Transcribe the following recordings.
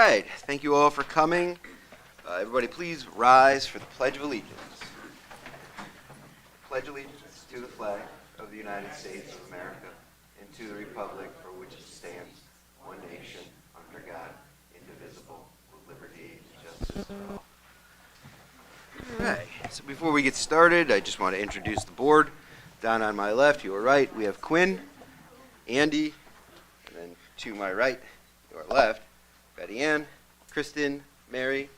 right, thank you all for coming. Everybody please rise for the Pledge of Allegiance. Pledge allegiance to the flag of the United States of America and to the republic for which it stands, one nation, under God, indivisible, with liberty and justice for all. All right, so before we get started, I just want to introduce the board. Down on my left, your right, we have Quinn, Andy, and then to my right, your left, Betty Ann, Kristen, Mary,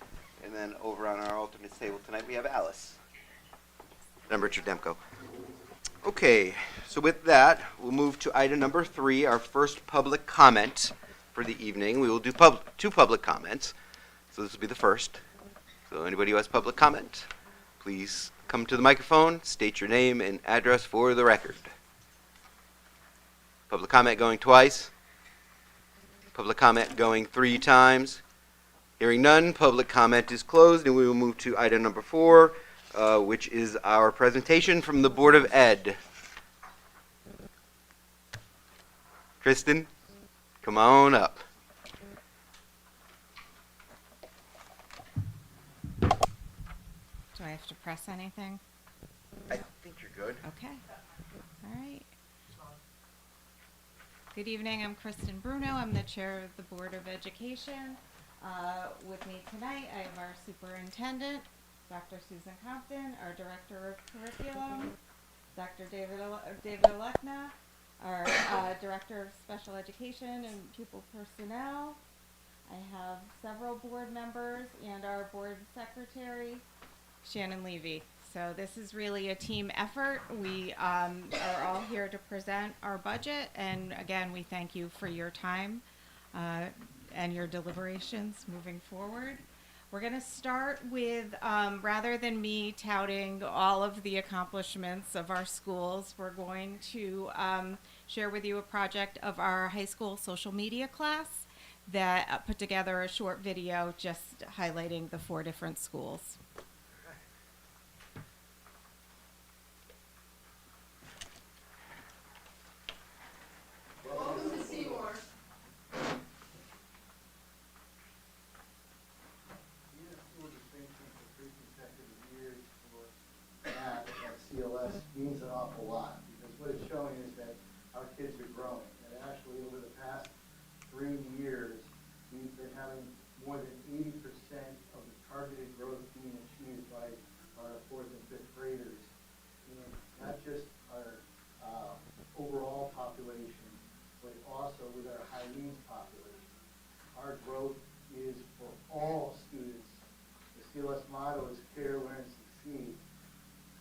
and then over on our alternates table tonight we have Alice. And Richard Demko. Okay, so with that, we'll move to item number 3, our first public comment for the evening. We will do 2 public comments, so this will be the first. So anybody who has public comment, please come to the microphone, state your name and address for the record. Public comment going twice. Public comment going 3 times. Hearing none, public comment is closed, and we will move to item number 4, which is our presentation from the Board of Ed. Kristen, come on up. Do I have to press anything? I think you're good. Okay. All right. Good evening. I'm Kristen Bruno. I'm the chair of the Board of Education. With me tonight, I have our superintendent, Dr. Susan Compton, our director of curriculum, Dr. David Alekna, our director of special education and pupil personnel. I have several board members and our board secretary, Shannon Levy. So this is really a team effort. We are all here to present our budget, and again, we thank you for your time and your deliberations moving forward. We're going to start with, rather than me touting all of the accomplishments of our schools, we're going to share with you a project of our high school social media class that put together a short video just highlighting the 4 different schools. Means an awful lot, because what it's showing is that our kids are growing. And actually, over the past 3 years, we've been having more than 80% of the targeted growth being achieved by our 4th and 5th graders. And not just our overall population, but also with our high needs population. Our growth is for all students. The CLS motto is care, learn, succeed.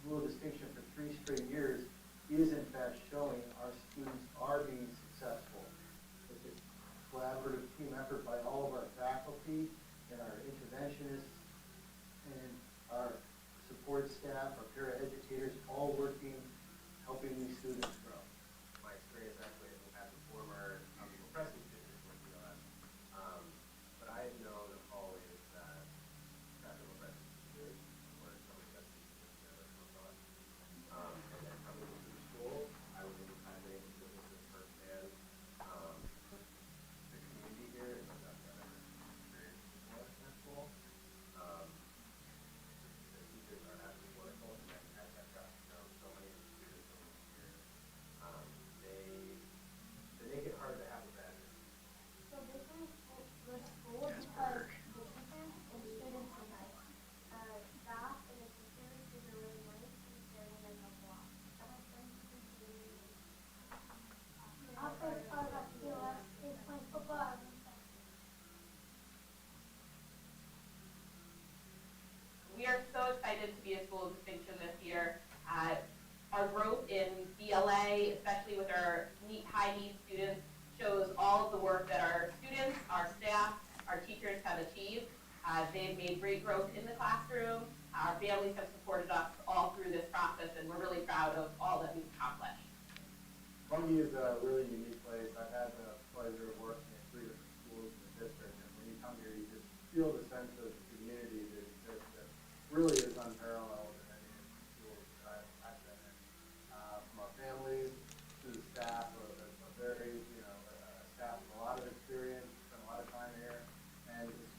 School distinction for 3 straight years is in fact showing our students are being successful. It's a collaborative team effort by all of our faculty and our interventionists and our support staff, our paraeducators, all working, helping these students grow. My experience actually as a former present student with CLS, but I have known always that practical present students were some of the best teachers and then coming into the school, I was able to kind of make this firsthand. The community here is something I've never experienced before in our school. The teachers are absolutely wonderful, and I've got to know so many of the students over the years. They make it hard to have a bad day. So this is the school because the teachers and students are nice. Staff and the teachers are really nice and sharing and help a lot. My favorite part about CLS is playing football. We are so excited to be a school of distinction this year. Our growth in BLA, especially with our high needs students, shows all of the work that our students, our staff, our teachers have achieved. They've made great growth in the classroom. Our families have supported us all through this process, and we're really proud of all that we've accomplished. Columbia is a really unique place. I've had the pleasure of working at 3 different schools in the district, and when you come here, you just feel the sense of community that exists that really is unparalleled in any of the schools that I've been in. From our families to the staff, a very, a staff with a lot of experience, spent a lot of time here, and the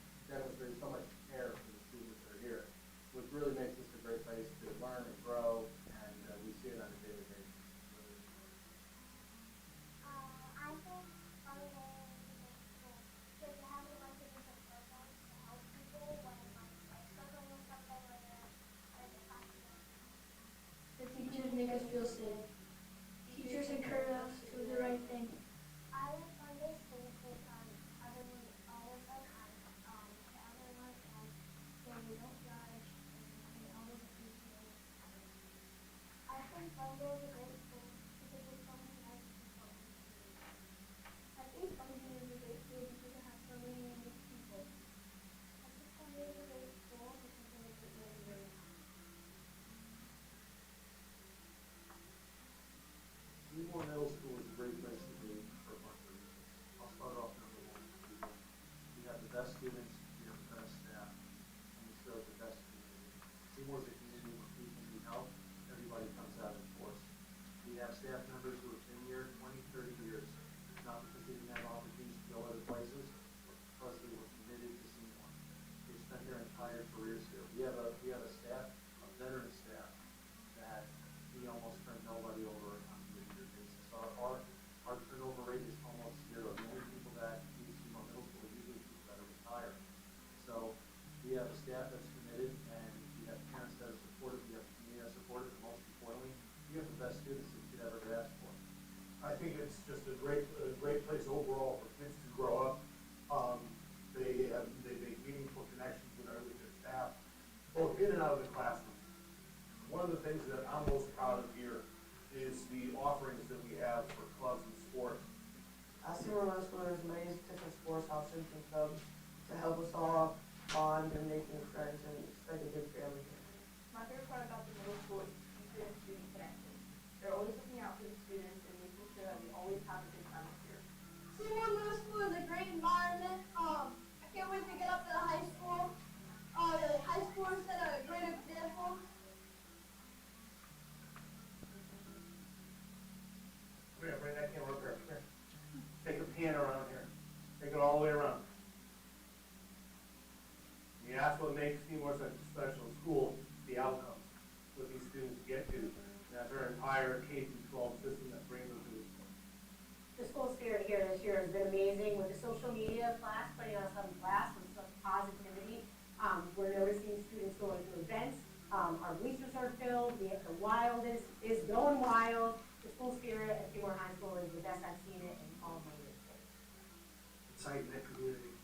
staff that's committed, and you have parents that are supportive, you have community that's supportive, and most importantly, you have the best students that you could ever ask for. I think it's just a great place overall for kids to grow up. They make meaningful connections with their staff, both in and out of the classroom. One of the things that I'm most proud of here is the offerings that we have for clubs and sports. Seymour Middle School, there's many different sports options and clubs to help us all bond and make new friends, and it's like a big family. My favorite part about the middle school is teacher and student connection. They're always looking out for the students and making sure that we always have a good time here. Seymour Middle School is a great environment. I can't wait to get up to the high school. The high school is a great example. Come here, bring that camera up here. Come here. Take a pan around here. Take it all the way around. And that's what makes Seymour such a special school, the outcomes, what these students get to. And that's our entire K-12 system that brings them to this point. The school spirit here this year has been amazing with the social media class, putting us on class with such positivity. We're noticing students going to events. Our bleachers are filled. The wild is going wild. The school spirit at Seymour High School is the best I've seen it in all my years. Exciting that community.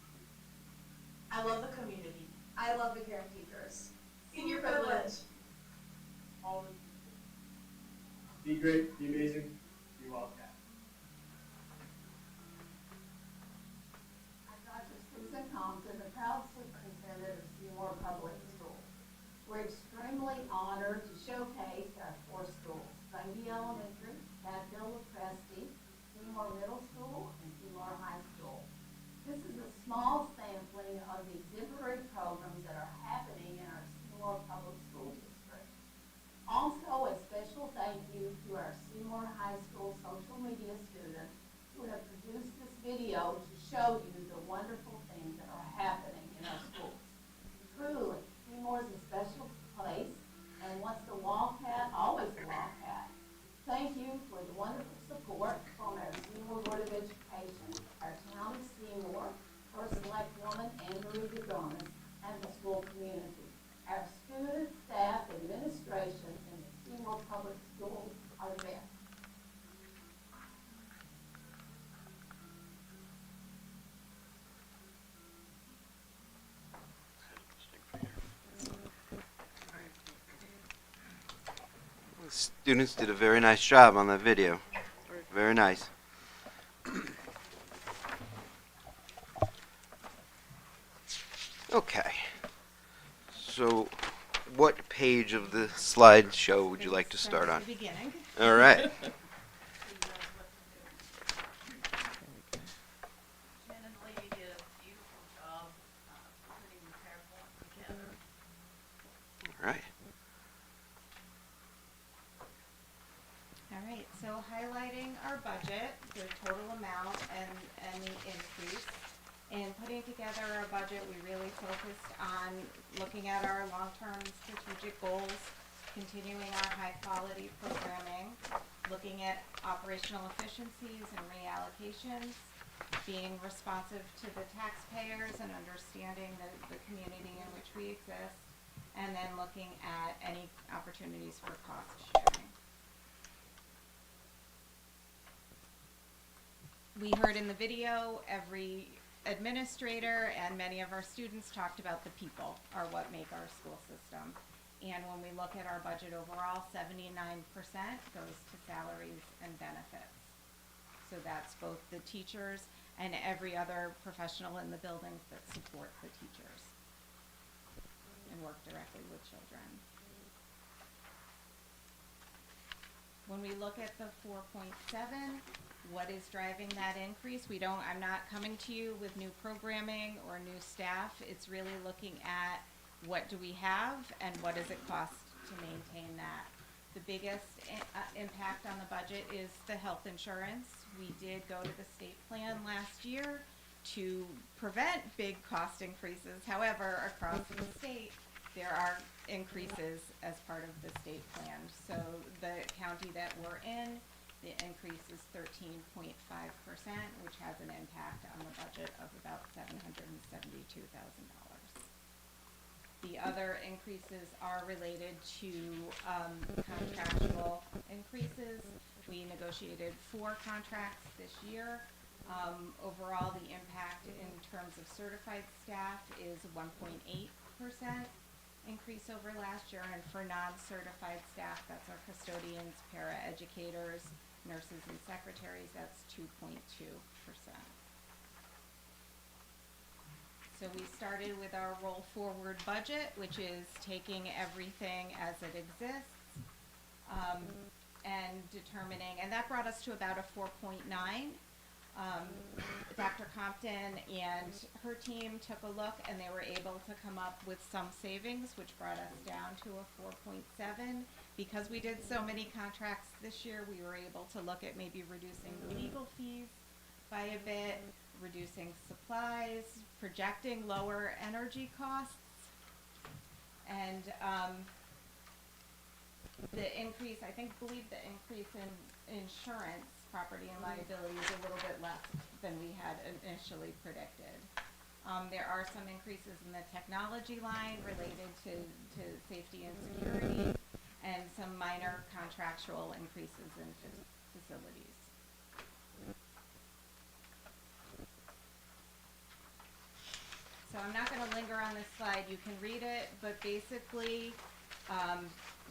I love the community. I love the parent teachers. Senior privilege. All the be great, be amazing, be wildcat. I'm Dr. Susan Compton, the proud superintendent of Seymour Public Schools. We're extremely honored to showcase our four schools, Bungie Elementary, Cadville Presti, Seymour Middle School, and Seymour High School. This is a small sampling of the exemplary programs that are happening in our Seymour Public School District. Also, a special thank you to our Seymour High School social media students who have produced this video to show you the wonderful things that are happening in our schools. Truly, Seymour is a special place, and once the Wildcat, always the Wildcat. Thank you for the wonderful support from our Seymour Board of Education, our town of Seymour, First Select Woman Anne Marie DeGonis, and the school community. Our students, staff, administration, and the Seymour Public Schools are the best. The students did a very nice job on that video. Very nice. Okay. So, what page of the slideshow would you like to start on? At the beginning. All right. Jen and the lady did a beautiful job putting the PowerPoint together. All right. All right, so highlighting our budget, the total amount and the increase. In putting together our budget, we really focused on looking at our long-term strategic goals, continuing our high-quality programming, looking at operational efficiencies and reallocations, being responsive to the taxpayers and understanding the community in which we exist, and then looking at any opportunities for cost sharing. We heard in the video, every administrator and many of our students talked about the people are what make our school system. And when we look at our budget overall, 79% goes to salaries and benefits. So that's both the teachers and every other professional in the buildings that support the teachers and work directly with children. When we look at the 4.7, what is driving that increase? I'm not coming to you with new programming or new staff. It's really looking at what do we have and what does it cost to maintain that. The biggest impact on the budget is the health insurance. We did go to the state plan last year to prevent big cost increases. However, across the state, there are increases as part of the state plan. So the county that we're in, the increase is 13.5%, which has an impact on the budget of about $772,000. The other increases are related to contractual increases. We negotiated 4 contracts this year. Overall, the impact in terms of certified staff is 1.8% increase over last year, and for non-certified staff, that's our custodians, para-educators, nurses, and secretaries, that's 2.2%. So we started with our roll forward budget, which is taking everything as it exists, and determining, and that brought us to about a 4.9. Dr. Compton and her team took a look and they were able to come up with some savings, which brought us down to a 4.7. Because we did so many contracts this year, we were able to look at maybe reducing legal fees by a bit, reducing supplies, projecting lower energy costs, and the increase, believe the increase in insurance, property and liability is a little bit less than we had initially predicted. There are some increases in the technology line related to safety and security, and some minor contractual increases in facilities. So I'm not going to linger on this slide. You can read it, but basically,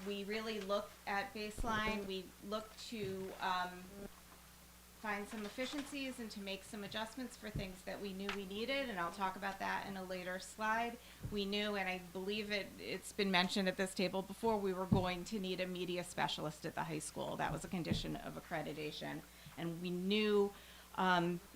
we really look at baseline. We look to find some efficiencies and to make some adjustments for things that we knew we needed, and I'll talk about that in a later slide. We knew, and I believe it's been mentioned at this table before, we were going to need a media specialist at the high school. That was a condition of accreditation, and we knew.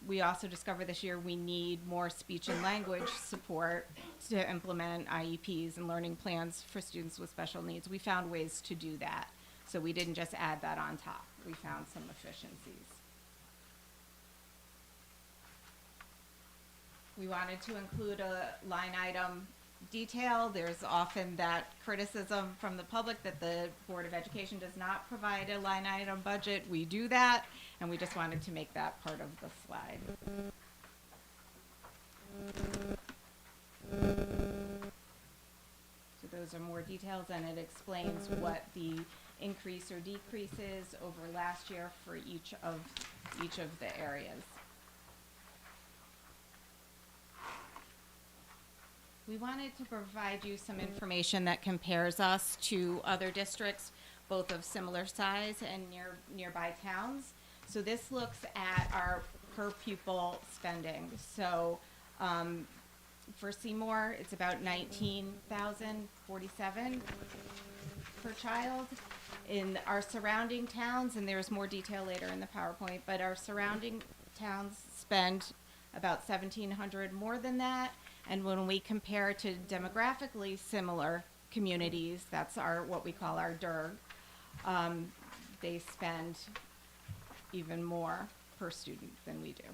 We also discovered this year we need more speech and language support to implement IEPs and learning plans for students with special needs. We found ways to do that, so we didn't just add that on top. We found some efficiencies. We wanted to include a line item detail. There's often that criticism from the public that the Board of Education does not provide a line item budget. We do that, and we just wanted to make that part of the slide. So those are more details, and it explains what the increase or decrease is over last year for each of the areas. We wanted to provide you some information that compares us to other districts, both of similar size and nearby towns. So this looks at our per pupil spending. So for Seymour, it's about $19,047 per child. In our surrounding towns, and there's more detail later in the PowerPoint, but our surrounding towns spend about $1,700 more than that. And when we compare to demographically similar communities, that's what we call our DERG, they spend even more per student than we do.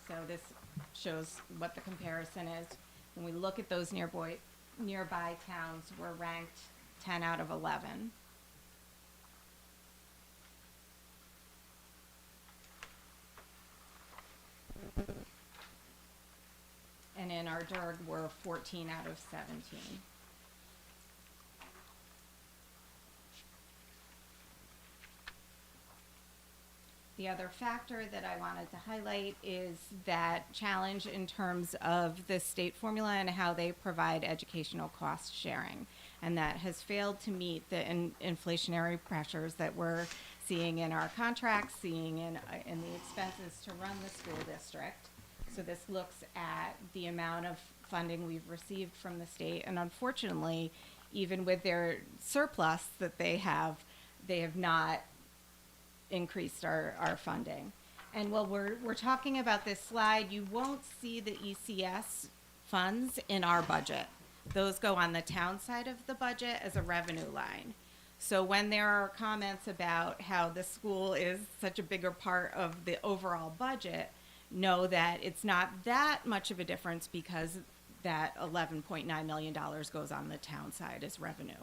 So this shows what the comparison is. When we look at those nearby towns, we're ranked 10 out of 11. And in our DERG, we're 14 out of 17. The other factor that I wanted to highlight is that challenge in terms of the state formula and how they provide educational cost sharing. And that has failed to meet the inflationary pressures that we're seeing in our contracts, seeing in the expenses to run the school district. So this looks at the amount of funding we've received from the state, and unfortunately, even with their surplus that they have not increased our funding. And while we're talking about this slide, you won't see the ECS funds in our budget. Those go on the town side of the budget as a revenue line. So when there are comments about how the school is such a bigger part of the overall budget, know that it's not that much of a difference because that $11.9 million goes on the town side as revenue.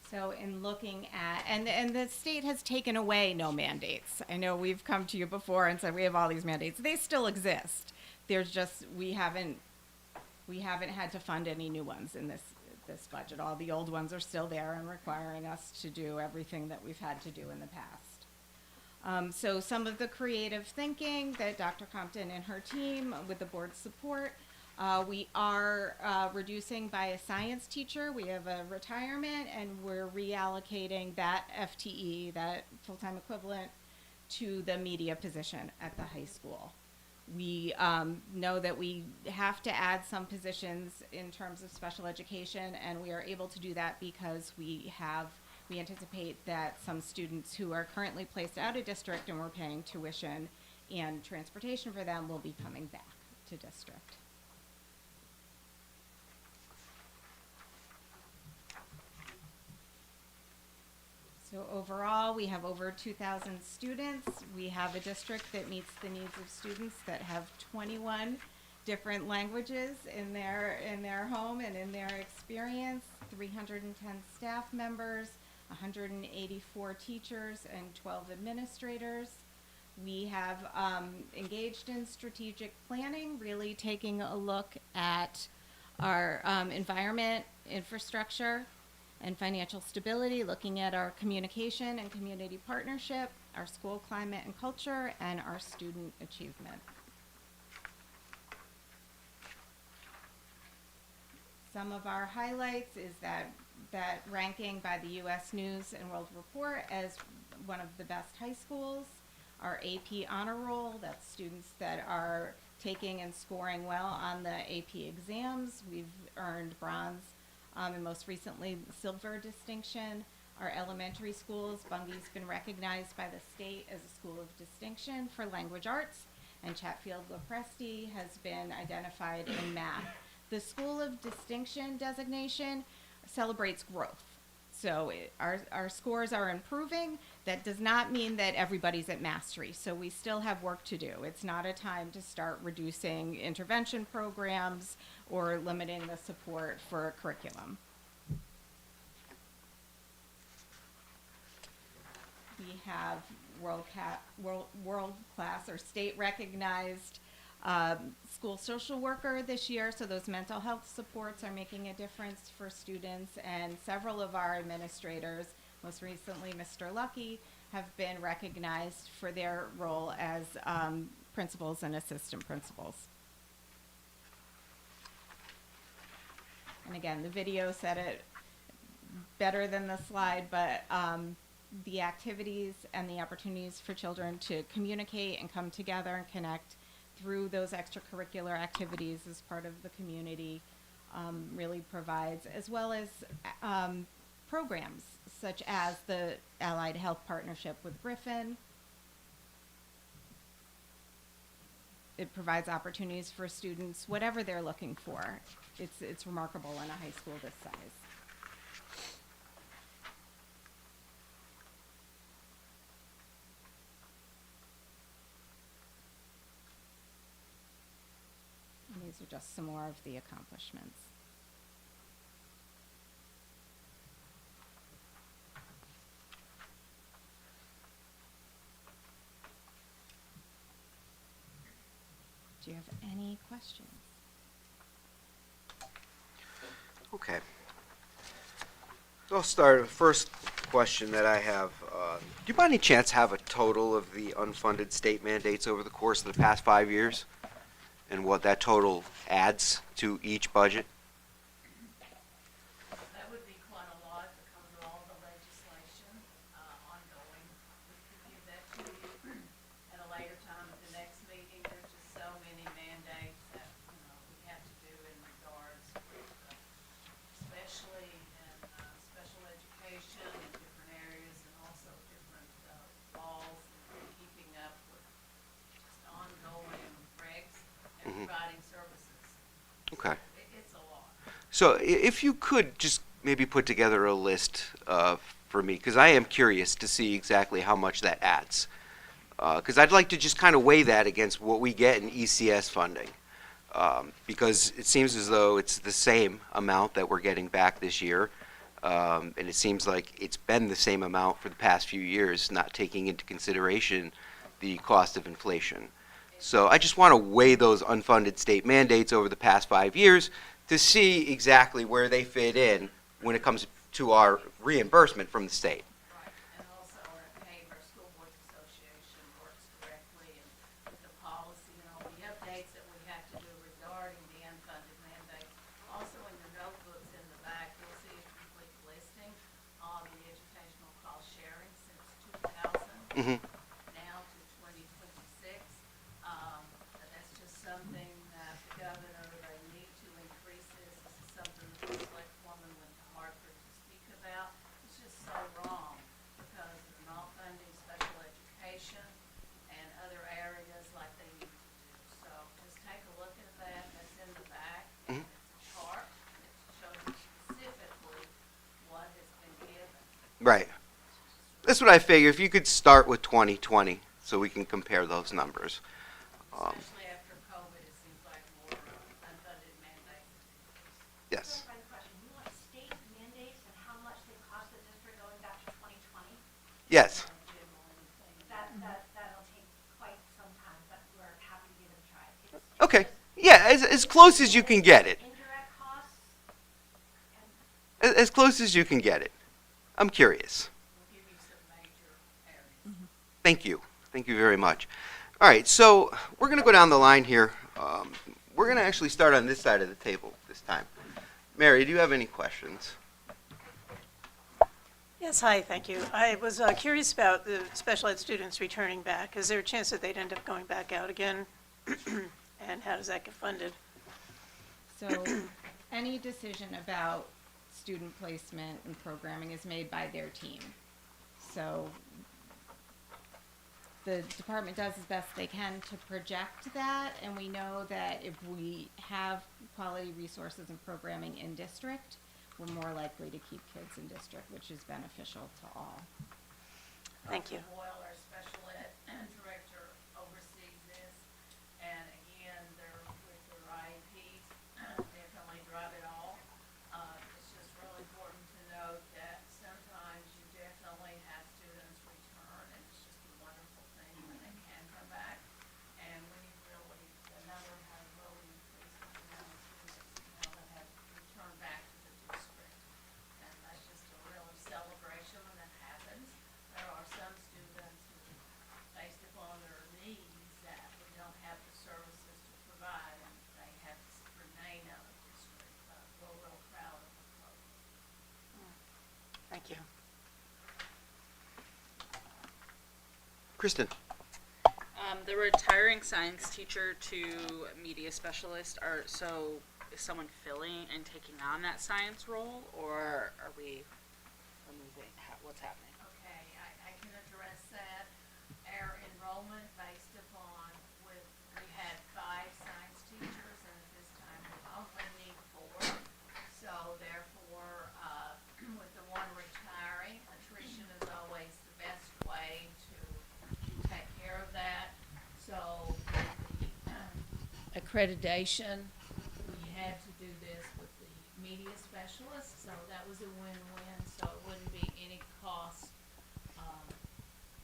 So in looking at, and the state has taken away no mandates. I know we've come to you before and said we have all these mandates. They still exist. There's just, we haven't had to fund any new ones in this budget. All the old ones are still there and requiring us to do everything that we've had to do in the past. So some of the creative thinking that Dr. Compton and her team, with the board's support, we are reducing by a science teacher. We have a retirement, and we're reallocating that FTE, that full-time equivalent, to the media position at the high school. We know that we have to add some positions in terms of special education, and we are able to do that because we anticipate that some students who are currently placed out of district and we're paying tuition and transportation for them will be coming back to district. So overall, we have over 2,000 students. We have a district that meets the needs of students that have 21 different languages in their home and in their experience, 310 staff members, 184 teachers, and 12 administrators. We have engaged in strategic planning, really taking a look at our environment, infrastructure, and financial stability, looking at our communication and community partnership, our school climate and culture, and our student achievement. Some of our highlights is that ranking by the U.S. News and World Report as one of the best high schools, our AP honor roll, that's students that are taking and scoring well on the AP exams. We've earned bronze and most recently silver distinction. Our elementary schools, Bunge's been recognized by the state as a school of distinction for language arts, and Chatfield-Lopresti has been identified in math. The School of Distinction designation celebrates growth. So our scores are improving. That does not mean that everybody's at mastery. So we still have work to do. It's not a time to start reducing intervention programs or limiting the support for a curriculum. We have world-class or state-recognized school social worker this year, so those mental health supports are making a difference for students, and several of our administrators, most recently Mr. Lucky, have been recognized for their role as principals and assistant principals. And again, the video said it better than the slide, but the activities and the opportunities for children to communicate and come together and connect through those extracurricular activities as part of the community really provides, as well as programs such as the Allied Health Partnership with Griffin. It provides opportunities for students, whatever they're looking for. It's remarkable in a high school this size. And these are just some more of the accomplishments. Do you have any questions? Okay. So I'll start. First question that I have, do you by any chance have a total of the unfunded state mandates over the course of the past 5 years? And what that total adds to each budget? That would be quite a lot to cover all the legislation ongoing. We could give that to you at a later time at the next meeting. There's just so many mandates that, we have to do in regards with, especially in special education in different areas, and also different laws and keeping up with just ongoing regs and providing services. Okay. It's a lot. So if you could just maybe put together a list for me, because I am curious to see exactly how much that adds. Because I'd like to just kind of weigh that against what we get in ECS funding. Because it seems as though it's the same amount that we're getting back this year. And it seems like it's been the same amount for the past few years, not taking into consideration the cost of inflation. So I just want to weigh those unfunded state mandates over the past 5 years to see exactly where they fit in when it comes to our reimbursement from the state. Right, and also our Haver School Boards Association works directly and with the policy and all the updates that we have to do regarding the unfunded mandates. Also in your notebooks in the back, you'll see a complete listing on the educational cost sharing since 2000. Mhm. Now to 2026. That's just something that the governor, they need to increase this. This is something that the select woman went to Hartford to speak about. It's just so wrong because of not funding special education and other areas like they need to do. So just take a look at that. That's in the back. And Mhm. it's a chart. And it shows you specifically what has been given. Right. That's what I figure. If you could start with 2020 so we can compare those numbers. Especially after COVID, it seems like more unfunded mandates. Yes. Clarifying question, you want state mandates and how much they cost the district going back to 2020? Yes. That'll take quite some time, but we're happy to give it a try. It's Okay. just Yeah, as close as you can get it. indirect costs and As close as you can get it. I'm curious. We'll give you some major areas. Thank you. Thank you very much. All right, so we're going to go down the line here. We're going to actually start on this side of the table this time. Mary, do you have any questions? Yes, hi, thank you. I was curious about the special ed students returning back. Is there a chance that they'd end up going back out again? And how does that get funded? So any decision about student placement and programming is made by their team. So the department does as best they can to project that, and we know that if we have quality resources and programming in district, we're more likely to keep kids in district, which is beneficial to all. Thank you. Dr. Boyle, our special ed director, oversees this, and again, they're with their IEPs, definitely drive it all. It's just really important to note that sometimes you definitely have students return, and it's just a wonderful thing when they can come back. And we really, the number has really increased with the amount of students, that have returned back to the district. And that's just a real celebration when that happens. There are some students who, based upon their needs, that we don't have the services to provide, and they have to remain out of district. But we're real proud of the program. Thank you. Kristen? The retiring science teacher to media specialist is someone filling and taking on that science role, or are we removing, what's happening? Okay, I can address that. Our enrollment based upon we had 5 science teachers, and at this time we only need 4. So therefore, with the one retiring, attrition is always the best way to take care of that. So the accreditation, we had to do this with the media specialist, so that was a win-win, so it wouldn't be any cost,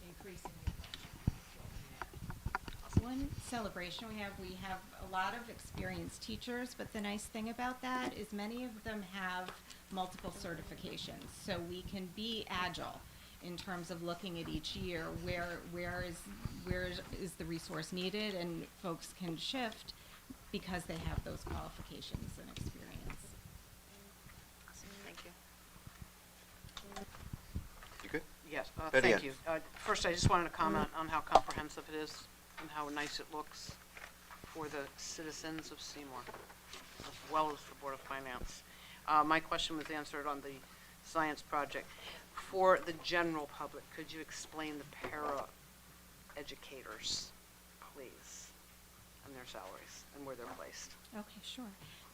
increasing your budget. That's what we had. One celebration we have a lot of experienced teachers, but the nice thing about that is many of them have multiple certifications, so we can be agile in terms of looking at each year where is the resource needed, and folks can shift because they have those qualifications and experience. Awesome, thank you. You good? Yes, Betty thank Ann. you. First, I just wanted to comment on how comprehensive it is and how nice it looks for the citizens of Seymour, as well as for Board of Finance. My question was answered on the science project. For the general public, could you explain the para educators, please, and their salaries and where they're placed? Okay, sure.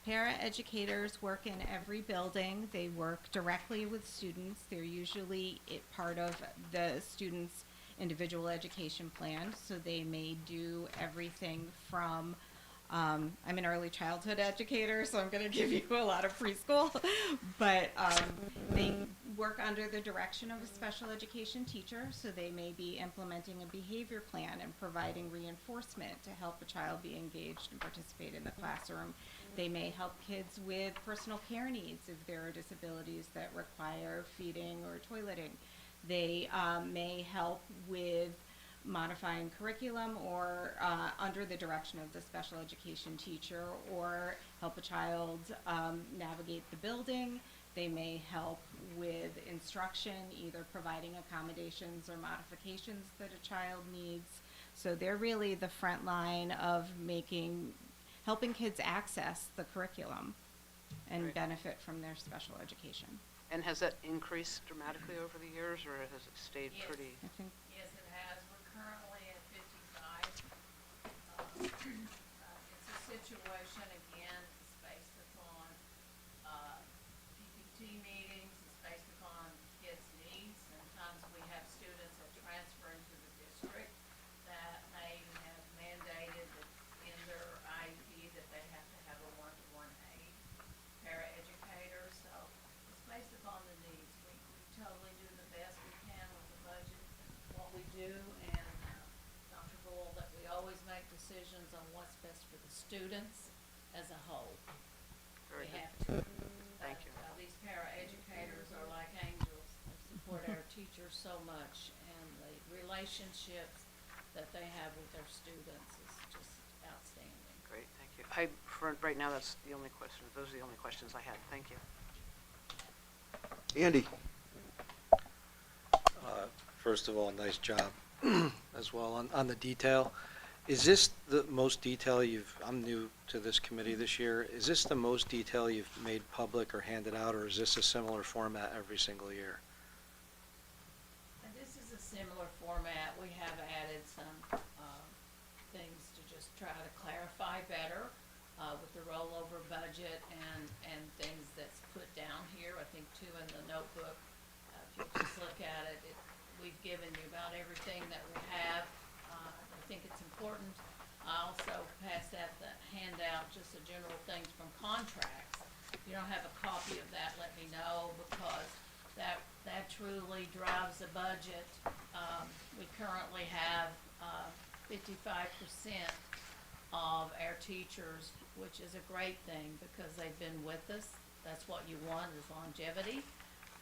Para educators work in every building. They work directly with students. They're usually part of the student's individual education plan, so they may do everything from I'm an early childhood educator, so I'm going to give you a lot of preschool. But they work under the direction of a special education teacher, so they may be implementing a behavior plan and providing reinforcement to help a child be engaged and participate in the classroom. They may help kids with personal care needs if there are disabilities that require feeding or toileting. They may help with modifying curriculum or under the direction of the special education teacher, or help a child navigate the building. They may help with instruction, either providing accommodations or modifications that a child needs. So they're really the front line of helping kids access the curriculum and Right. benefit from their special education. And has that increased dramatically over the years, or has it stayed Yes. pretty? I think Yes, it has. We're currently at 55. It's a situation, again, it's based upon PPT meetings, it's based upon kids' needs. Sometimes we have students that transfer into the district that may have mandated that in their IEP that they have to have a one-to-one aide, paraeducator. So it's based upon the needs. We totally do the best we can with the budget, what we do, and Dr. Bull, that we always make decisions on what's best for the students as a whole. Very We good. have to. Thank you. These paraeducators are like angels. They support our teachers so much, and the relationships that they have with their students is just outstanding. Great, thank you. For right now, that's the only question. Those are the only questions I had. Thank you. Andy? First of all, nice job as well on the detail. Is this the most detail I'm new to this committee this year, is this the most detail you've made public or handed out, or is this a similar format every single year? And this is a similar format. We have added some things to just try to clarify better with the rollover budget and things that's put down here. I think too in the notebook, if you just look at it, we've given you about everything that we have. I think it's important. I also passed out the handout, just the general things from contracts. If you don't have a copy of that, let me know, because that truly drives the budget. We currently have 55% of our teachers, which is a great thing because they've been with us. That's what you want, is longevity.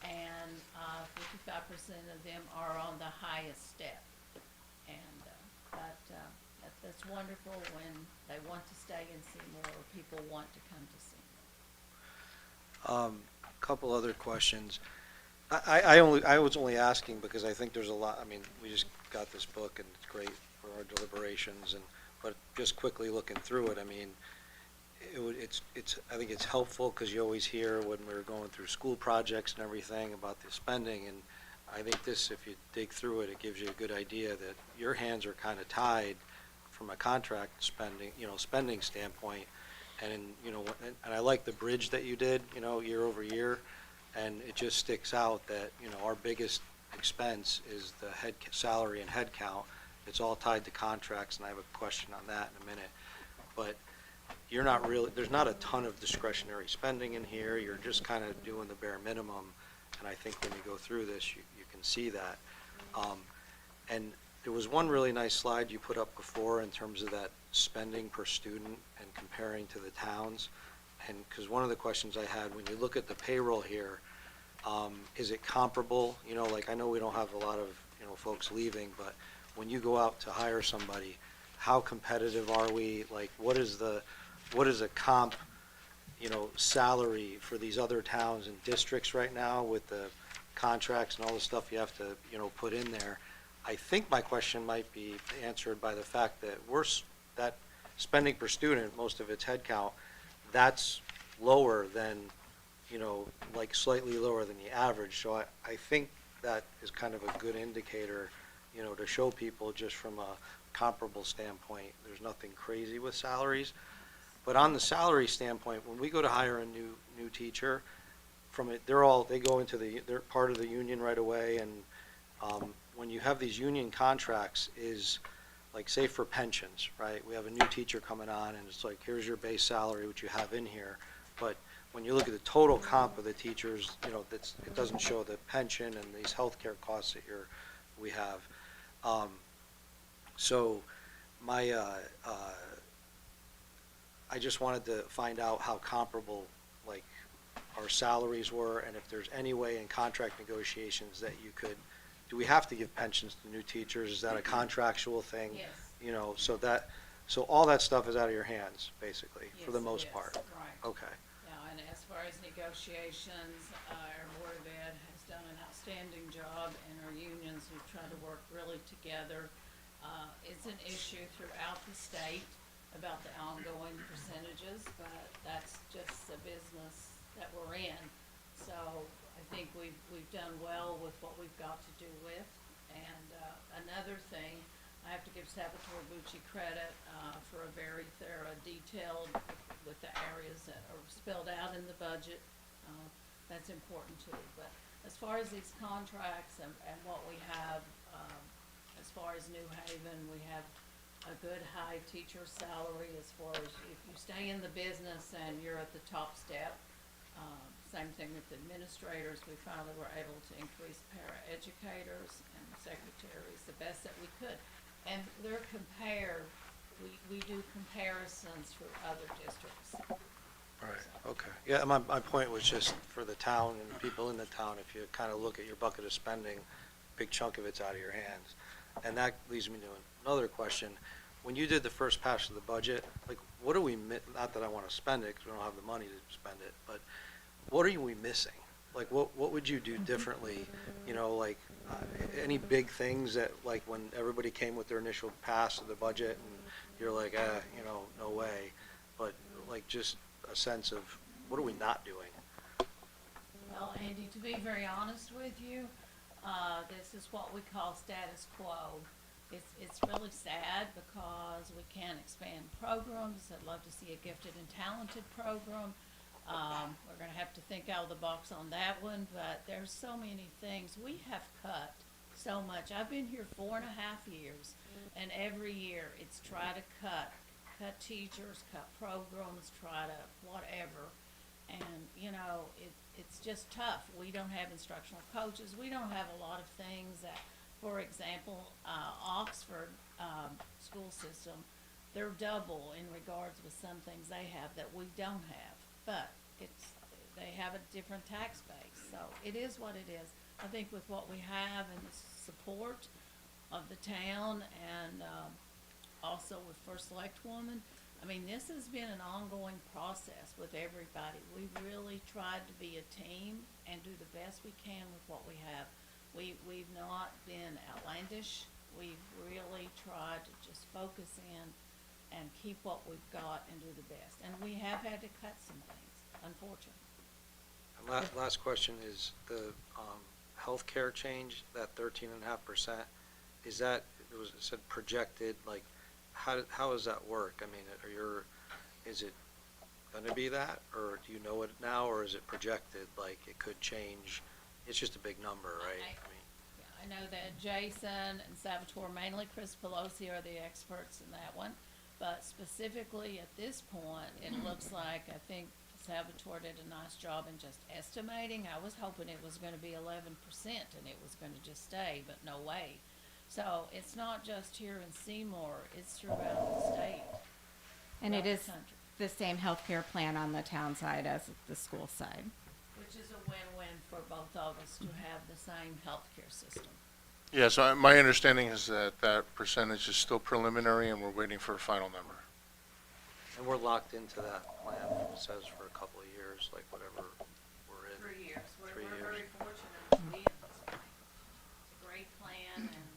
And 55% of them are on the highest step. And that's wonderful when they want to stay in Seymour, or people want to come to Seymour. Couple other questions. I was only asking because I think there's a lot, I mean, we just got this book and it's great for our deliberations, but just quickly looking through it, I mean, I think it's helpful because you always hear when we're going through school projects and everything about the spending, and I think this, if you dig through it, it gives you a good idea that your hands are kind of tied from a contract spending standpoint, and and I like the bridge that you did, year over year, and it just sticks out that, our biggest expense is the salary and head count. It's all tied to contracts, and I have a question on that in a minute, but there's not a ton of discretionary spending in here. You're just kind of doing the bare minimum, and I think when you go through this, you can see that. And there was one really nice slide you put up before in terms of that spending per student and comparing to the towns. And because one of the questions I had, when you look at the payroll here, is it comparable? Like, I know we don't have a lot of, folks leaving, but when you go out to hire somebody, how competitive are we? Like, what is a comp, salary for these other towns and districts right now with the contracts and all the stuff you have to, put in there? I think my question might be answered by the fact that that spending per student, most of its head count, that's lower than, like slightly lower than the average. So I think that is kind of a good indicator, to show people just from a comparable standpoint, there's nothing crazy with salaries. But on the salary standpoint, when we go to hire a new teacher, they're part of the union right away, and when you have these union contracts, is like say for pensions, right? We have a new teacher coming on and it's like, here's your base salary, which you have in here. But when you look at the total comp of the teachers, you know, it doesn't show the pension and these healthcare costs that we have. So my, I just wanted to find out how comparable, like, our salaries were, and if there's any way in contract negotiations that you could, do we have to give pensions to new teachers? Is that a contractual thing? Yes. You know, so all that stuff is out of your hands, basically, for the Yes, it most is. part. Right. Okay. Yeah, and as far as negotiations, our Board of Ed has done an outstanding job, and our unions who try to work really together. It's an issue throughout the state about the ongoing percentages, but that's just the business that we're in. So I think we've done well with what we've got to do with. And another thing, I have to give Salvatore Bucci credit for a very thorough, detailed, with the areas that are spelled out in the budget. That's important too. But as far as these contracts and what we have, as far as New Haven, we have a good high teacher salary as far as if you stay in the business and you're at the top step. Same thing with administrators. We finally were able to increase para-educators and secretaries the best that we could. And they're compared, we do comparisons for other districts. Right, okay. Yeah, my point was just for the town and the people in the town, if you kind of look at your bucket of spending, a big chunk of it's out of your hands. And that leads me to another question. When you did the first pass of the budget, like, what are we, not that I want to spend it, because we don't have the money to spend it, but what are we missing? Like, what would you do differently? You know, like, any big things that, like, when everybody came with their initial pass of the budget, and you're like, you know, no way. But, like, just a sense of, what are we not doing? Well, Andy, to be very honest with you, this is what we call status quo. It's really sad because we can't expand programs. I'd love to see a gifted and talented program. We're gonna have to think out of the box on that one, but there's so many things. We have cut so much. I've been here 4.5 years, and every year it's try to cut teachers, cut programs, try to whatever. And, you know, it's just tough. We don't have instructional coaches. We don't have a lot of things that, for example, Oxford school system, they're double in regards with some things they have that we don't have. But they have a different tax base, so it is what it is. I think with what we have and the support of the town and also with First Select Woman, I mean, this has been an ongoing process with everybody. We've really tried to be a team and do the best we can with what we have. We've not been outlandish. We've really tried to just focus in and keep what we've got and do the best. And we have had to cut some things, unfortunately. And last question is the healthcare change, that 13.5%, is that, it said projected, like, how does that work? I mean, is it gonna be that, or do you know it now, or is it projected, like it could change? It's just a big number, right? I know that Jason and Salvatore, mainly Chris Pelosi, are the experts in that one. But specifically at this point, it looks like, I think Salvatore did a nice job in just estimating. I was hoping it was gonna be 11% and it was gonna just stay, but no way. So it's not just here in Seymour, it's throughout the state. And it throughout is the country, the same healthcare plan on the town side as the school side. which is a win-win for both of us to have the same healthcare system. Yeah, so my understanding is that that percentage is still preliminary and we're waiting for a final number. And we're locked into that plan, it says for a couple of years, like whatever we're in. 3 years. We're 3 years. very fortunate to be in this plan. It's a great plan, and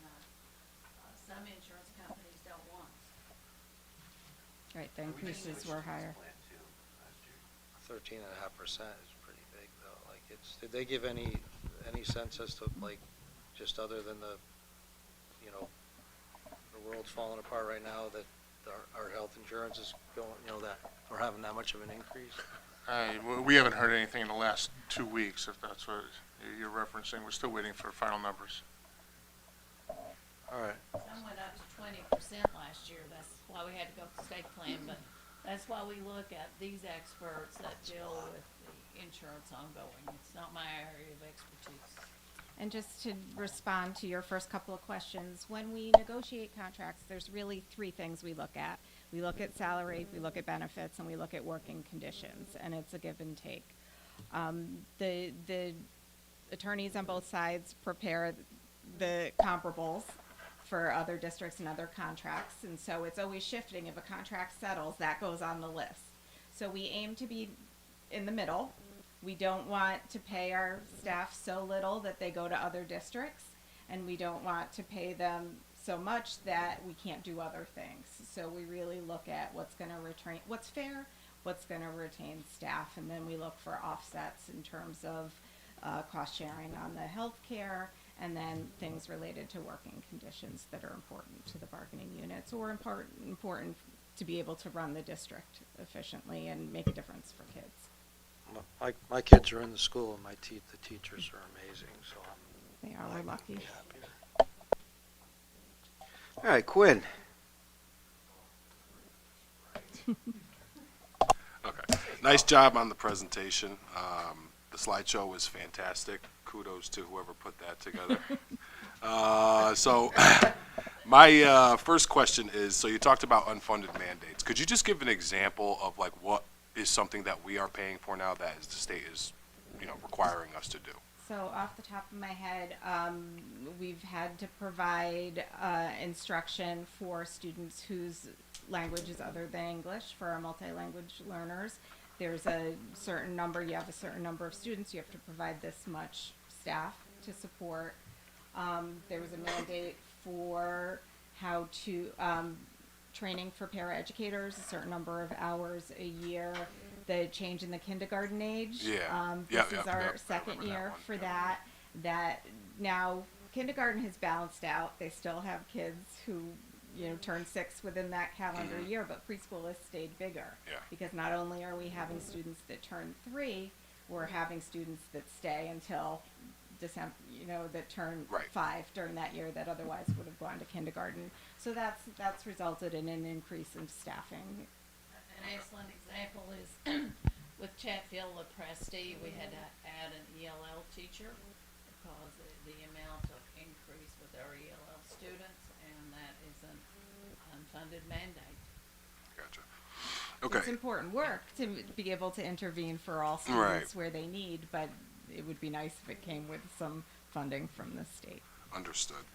some insurance companies don't want us. Right, the increases were higher. 13.5% is pretty big, though. Like, did they give any sense as to, like, just other than the, you know, the world's falling apart right now, that our health insurance is going, you know, that we're having that much of an increase? We haven't heard anything in the last 2 weeks, if that's what you're referencing. We're still waiting for final numbers. All right. Some went up to 20% last year. That's why we had to go with the state plan, but that's why we look at these experts that deal with the insurance ongoing. It's not my area of expertise. And just to respond to your first couple of questions, when we negotiate contracts, there's really three things we look at. We look at salary, we look at benefits, and we look at working conditions, and it's a give and take. The attorneys on both sides prepare the comparables for other districts and other contracts, and so it's always shifting. If a contract settles, that goes on the list. So we aim to be in the middle. We don't want to pay our staff so little that they go to other districts, and we don't want to pay them so much that we can't do other things. So we really look at what's going to retain, what's fair, what's going to retain staff, and then we look for offsets in terms of cost sharing on the health care, and then things related to working conditions that are important to the bargaining units or important to be able to run the district efficiently and make a difference for kids. My kids are in the school, and the teachers are amazing, so They are, we're lucky. happy. All right, Quinn. Okay. Nice job on the presentation. The slideshow was fantastic. Kudos to whoever put that together. So my first question is, so you talked about unfunded mandates. Could you just give an example of like what is something that we are paying for now that the state is, requiring us to do? So off the top of my head, we've had to provide instruction for students whose language is other than English for our multi-language learners. There's a certain number, you have a certain number of students, you have to provide this much staff to support. There was a mandate for how to, training for paraeducators, a certain number of hours a year. The change in the kindergarten age. Yeah. This is our second year for that. That now kindergarten has balanced out. They still have kids who, turn 6 within that calendar year, but preschool has stayed bigger. Yeah. Because not only are we having students that turn 3, we're having students that stay until December, that turn Right. 5 during that year that otherwise would have gone to kindergarten. So that's resulted in an increase in staffing. An excellent example is with Chatfield Lepresti, we had to add an ELL teacher because of the amount of increase with our ELL students, and that is an unfunded mandate. Gotcha. Okay. It's important work to be able to intervene for all students where they need, but it would be nice if it came with some funding from the state. Understood.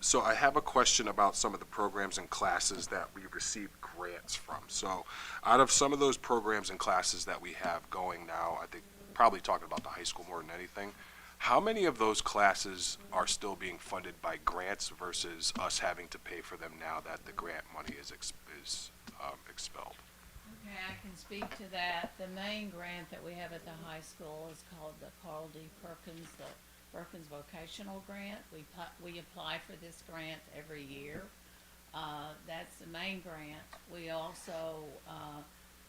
So I have a question about some of the programs and classes that we receive grants from. So out of some of those programs and classes that we have going now, I think probably talking about the high school more than anything, how many of those classes are still being funded by grants versus us having to pay for them now that the grant money is expelled? Okay, I can speak to that. The main grant that we have at the high school is called the Carl D. Perkins, the Perkins Vocational Grant. We apply for this grant every year. That's the main grant. We also,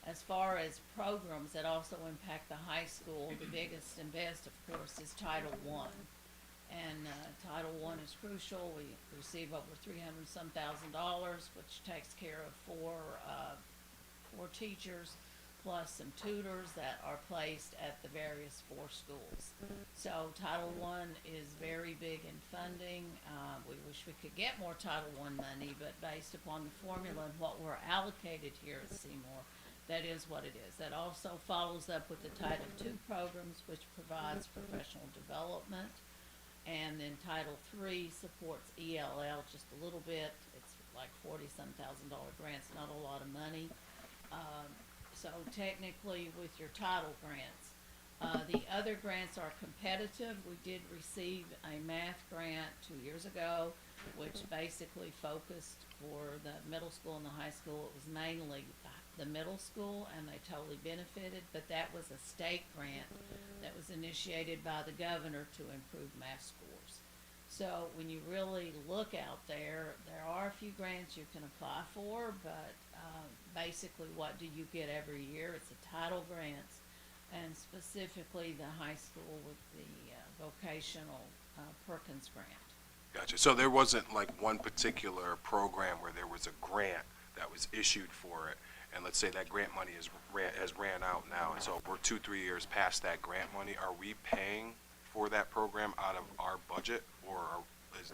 as far as programs that also impact the high school, the biggest and best, of course, is Title I. And Title I is crucial. We receive over $300,000, which takes care of four teachers, plus some tutors that are placed at the various 4 schools. So Title I is very big in funding. We wish we could get more Title I money, but based upon the formula and what we're allocated here at Seymour, that is what it is. That also follows up with the Title II programs, which provides professional development. And then Title III supports ELL just a little bit. It's like $40-some thousand grants, not a lot of money. So technically with your title grants, the other grants are competitive. We did receive a math grant 2 years ago, which basically focused for the middle school and the high school. It was mainly the middle school, and they totally benefited, but that was a state grant that was initiated by the governor to improve math scores. So when you really look out there, there are a few grants you can apply for, but basically what do you get every year? It's the title grants, and specifically the high school with the vocational Perkins grant. Gotcha. So there wasn't like one particular program where there was a grant that was issued for it, and let's say that grant money has ran out now, and so we're 2-3 years past that grant money. Are we paying for that program out of our budget, or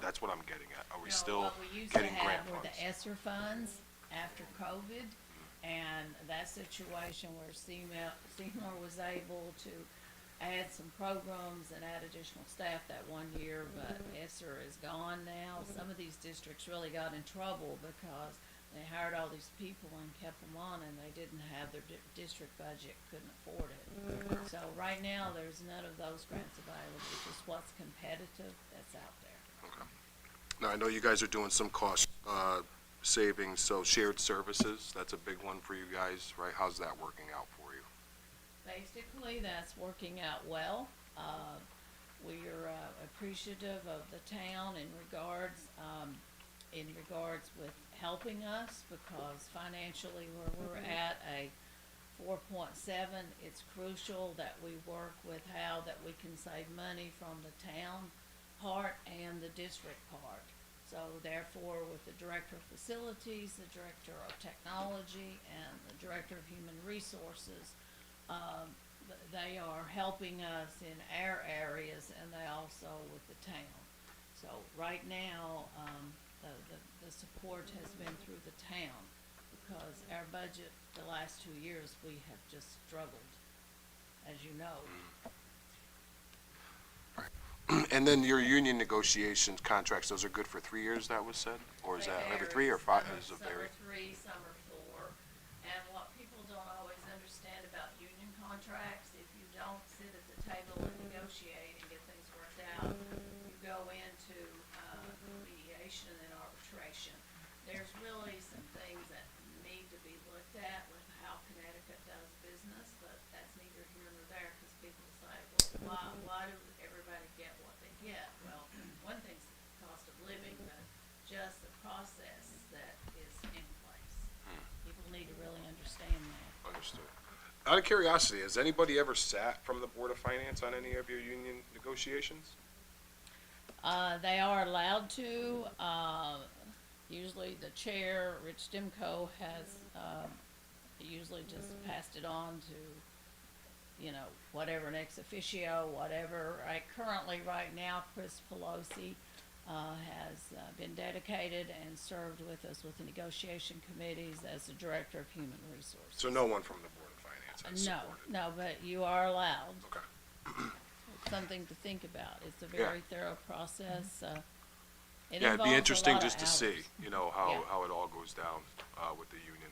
that's what I'm getting at? Are we No, still what we used to getting grant have were funds? the ESSER funds after COVID, and that situation where Seymour was able to add some programs and add additional staff that one year, but ESSER is gone now. Some of these districts really got in trouble because they hired all these people and kept them on, and they didn't have their district budget, couldn't afford it. So right now, there's none of those grants available, just what's competitive that's out there. Okay. Now, I know you guys are doing some cost savings, so shared services, that's a big one for you guys, right? How's that working out for you? Basically, that's working out well. We are appreciative of the town in regards with helping us, because financially where we're at a 4.7, it's crucial that we work with how that we can save money from the town part and the district part. So therefore, with the Director of Facilities, the Director of Technology, and the Director of Human Resources, they are helping us in our areas, and they also with the town. So right now, the support has been through the town, because our budget the last 2 years, we have just struggled, as you know. And then your union negotiations contracts, those are good for 3 years, that was said? Or is that every 3 or 5? Is it Some vary? are 3, some are 4. And what people don't always understand about union contracts, if you don't sit at the table and negotiate and get things worked out, you go into mediation and arbitration. There's really some things that need to be looked at with how Connecticut does business, but that's neither here nor there, because people say, well, why do everybody get what they get? Well, one thing's the cost of living, but just the process that is in place. People need to really understand that. Understood. Out of curiosity, has anybody ever sat from the Board of Finance on any of your union negotiations? They are allowed to. Usually the chair, Rich Stimco, has usually just passed it on to, whatever, an ex officio, whatever. Currently, right now, Chris Pelosi has been dedicated and served with us with the negotiation committees as the Director of Human Resources. So no one from the Board of Finance has No, supported? no, but you are allowed. Okay. It's something to think about. It's a Yeah. very thorough process. It Yeah, it'd involves be a interesting lot of just to see, hours. how, Yeah. how it all goes down with the union.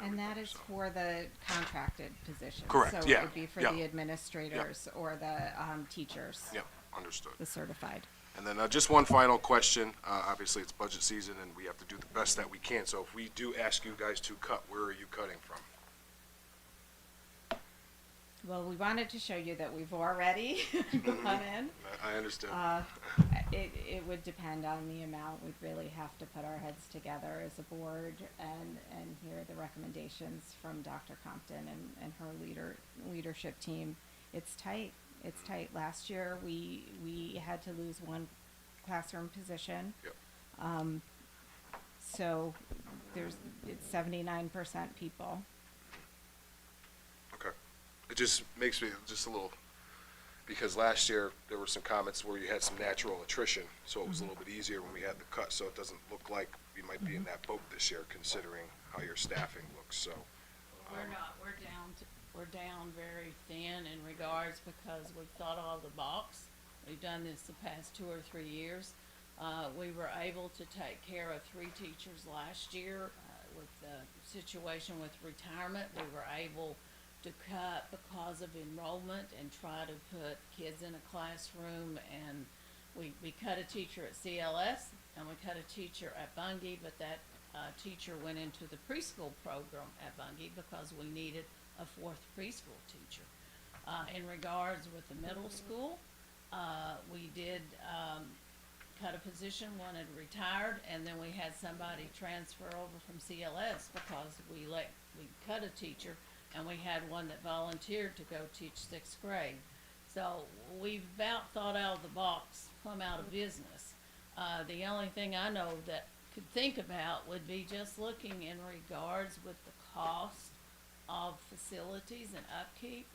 And that everything, is so. for the contracted positions. Correct, So yeah, it would be for yeah. the administrators or the teachers, Yep, understood. the certified. And then just one final question. Obviously, it's budget season, and we have to do the best that we can. So if we do ask you guys to cut, where are you cutting from? Well, we wanted to show you that we've already gone in. I understand. It would depend on the amount. We'd really have to put our heads together as a board and hear the recommendations from Dr. Compton and her leadership team. It's tight. It's tight. Last year, we had to lose one classroom position. Yep. So it's 79% people. Okay. It just makes me just a little, because last year there were some comments where you had some natural attrition, so it was a little bit easier when we had the cut, so it doesn't look like we might be in that boat this year, considering how your staffing looks, so. We're down very thin in regards, because we've thought all the box. We've done this the past 2 or 3 years. We were able to take care of 3 teachers last year. With the situation with retirement, we were able to cut because of enrollment and try to put kids in a classroom, and we cut a teacher at CLS and we cut a teacher at Bungie, but that teacher went into the preschool program at Bungie because we needed a 4th preschool teacher. In regards with the middle school, we did cut a position, one had retired, and then we had somebody transfer over from CLS because we cut a teacher, and we had one that volunteered to go teach 6th grade. So we've about thought out of the box, come out of business. The only thing I know that could think about would be just looking in regards with the cost of facilities and upkeep.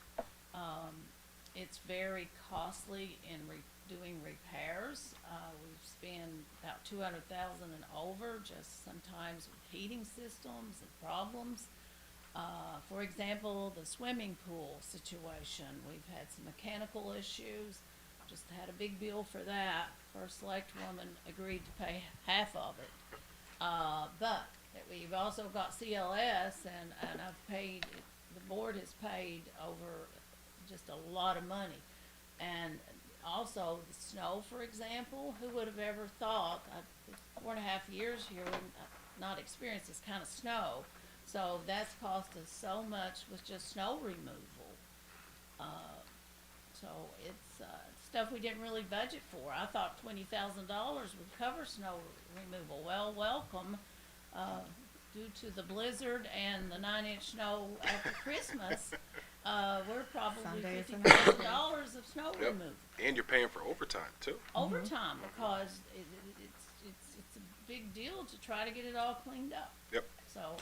It's very costly in doing repairs. We've spent about 200,000 and over just sometimes with heating systems and problems. For example, the swimming pool situation, we've had some mechanical issues, just had a big bill for that. First select woman agreed to pay half of it. But we've also got CLS and I've paid, the board has paid over just a lot of money. And also the snow, for example, who would have ever thought, 4.5 years here, we've not experienced this kind of snow. So that's cost us so much with just snow removal. So it's stuff we didn't really budget for. I thought $20,000 would cover snow removal. Well, welcome. Due to the blizzard and the 9-inch snow after Christmas, we're probably $50,000 of snow removal. And you're paying for overtime too. Overtime, because it's a big deal to try to get it all cleaned up. Yep. So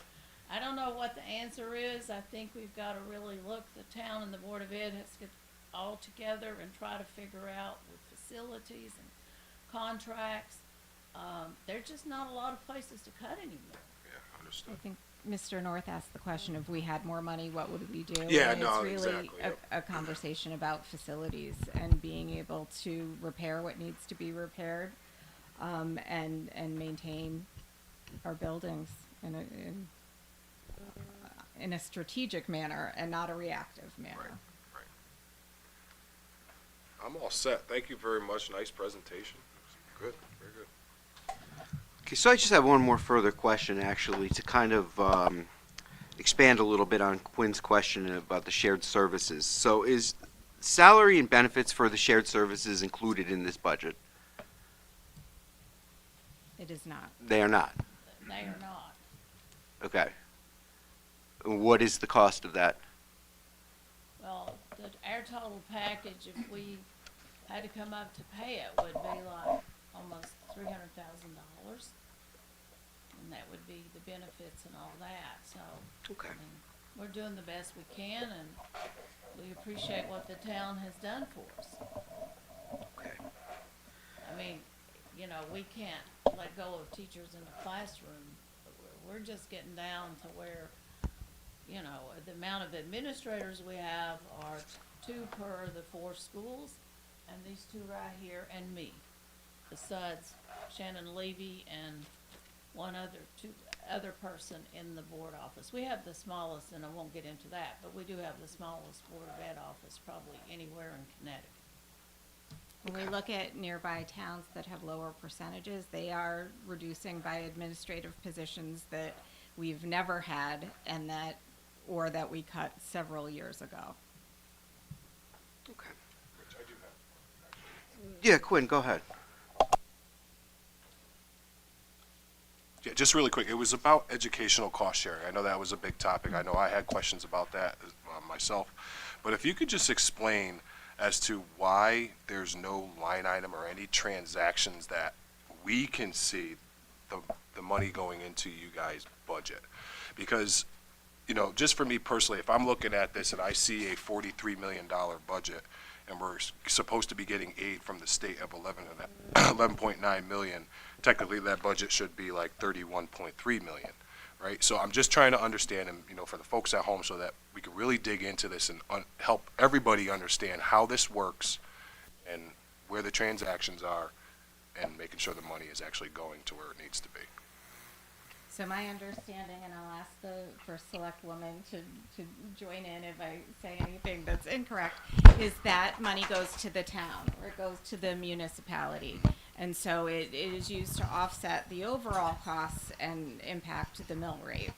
I don't know what the answer is. I think we've got to really look, the town and the Board of Ed has to get all together and try to figure out with facilities and contracts. There's just not a lot of places to cut anymore. Yeah, understood. I think Mr. North asked the question, if we had more money, what would we do? Yeah, and no, it's really exactly, yep. a conversation about facilities and being able to repair what needs to be repaired, and maintain our buildings in a strategic manner and not a reactive manner. Right. I'm all set. Thank you very much. Nice presentation. Good, very good. Okay, so I just have one more further question, actually, to kind of expand a little bit on Quinn's question about the shared services. So is salary and benefits for the shared services included in this budget? It is not. They are not. They are not. Okay. What is the cost of that? Well, our total package, if we had to come up to pay it, would be like almost $300,000. And that would be the benefits and all that, so. Okay. I mean, we're doing the best we can, and we appreciate what the town has done for us. Okay. I mean, you know, we can't let go of teachers in the classroom. We're just getting down to where, you know, the amount of administrators we have are 2 per the 4 schools, and these 2 right here, and me. The Suds, Shannon Levy, and one other person in the board office. We have the smallest, and I won't get into that, but we do have the smallest Board of Ed office probably anywhere in Connecticut. When we look at nearby towns that have lower percentages, they are reducing by administrative positions that we've never had and that we cut several years ago. Okay. Which I do have. Yeah, Quinn, go ahead. Yeah, just really quick, it was about educational cost sharing. I know that was a big topic. I know I had questions about that myself. But if you could just explain as to why there's no line item or any transactions that we can see the money going into you guys' budget. Because, you know, just for me personally, if I'm looking at this and I see a $43 million budget and we're supposed to be getting aid from the state of 11.9 million, technically that budget should be like 31.3 million, right? So I'm just trying to understand, and you know, for the folks at home, so that we can really dig into this and help everybody understand how this works and where the transactions are, and making sure the money is actually going to where it needs to be. So my understanding, and I'll ask the first select woman to join in if I say anything that's incorrect, is that money goes to the town, or it goes to the municipality. And so it is used to offset the overall costs and impact the mill rate,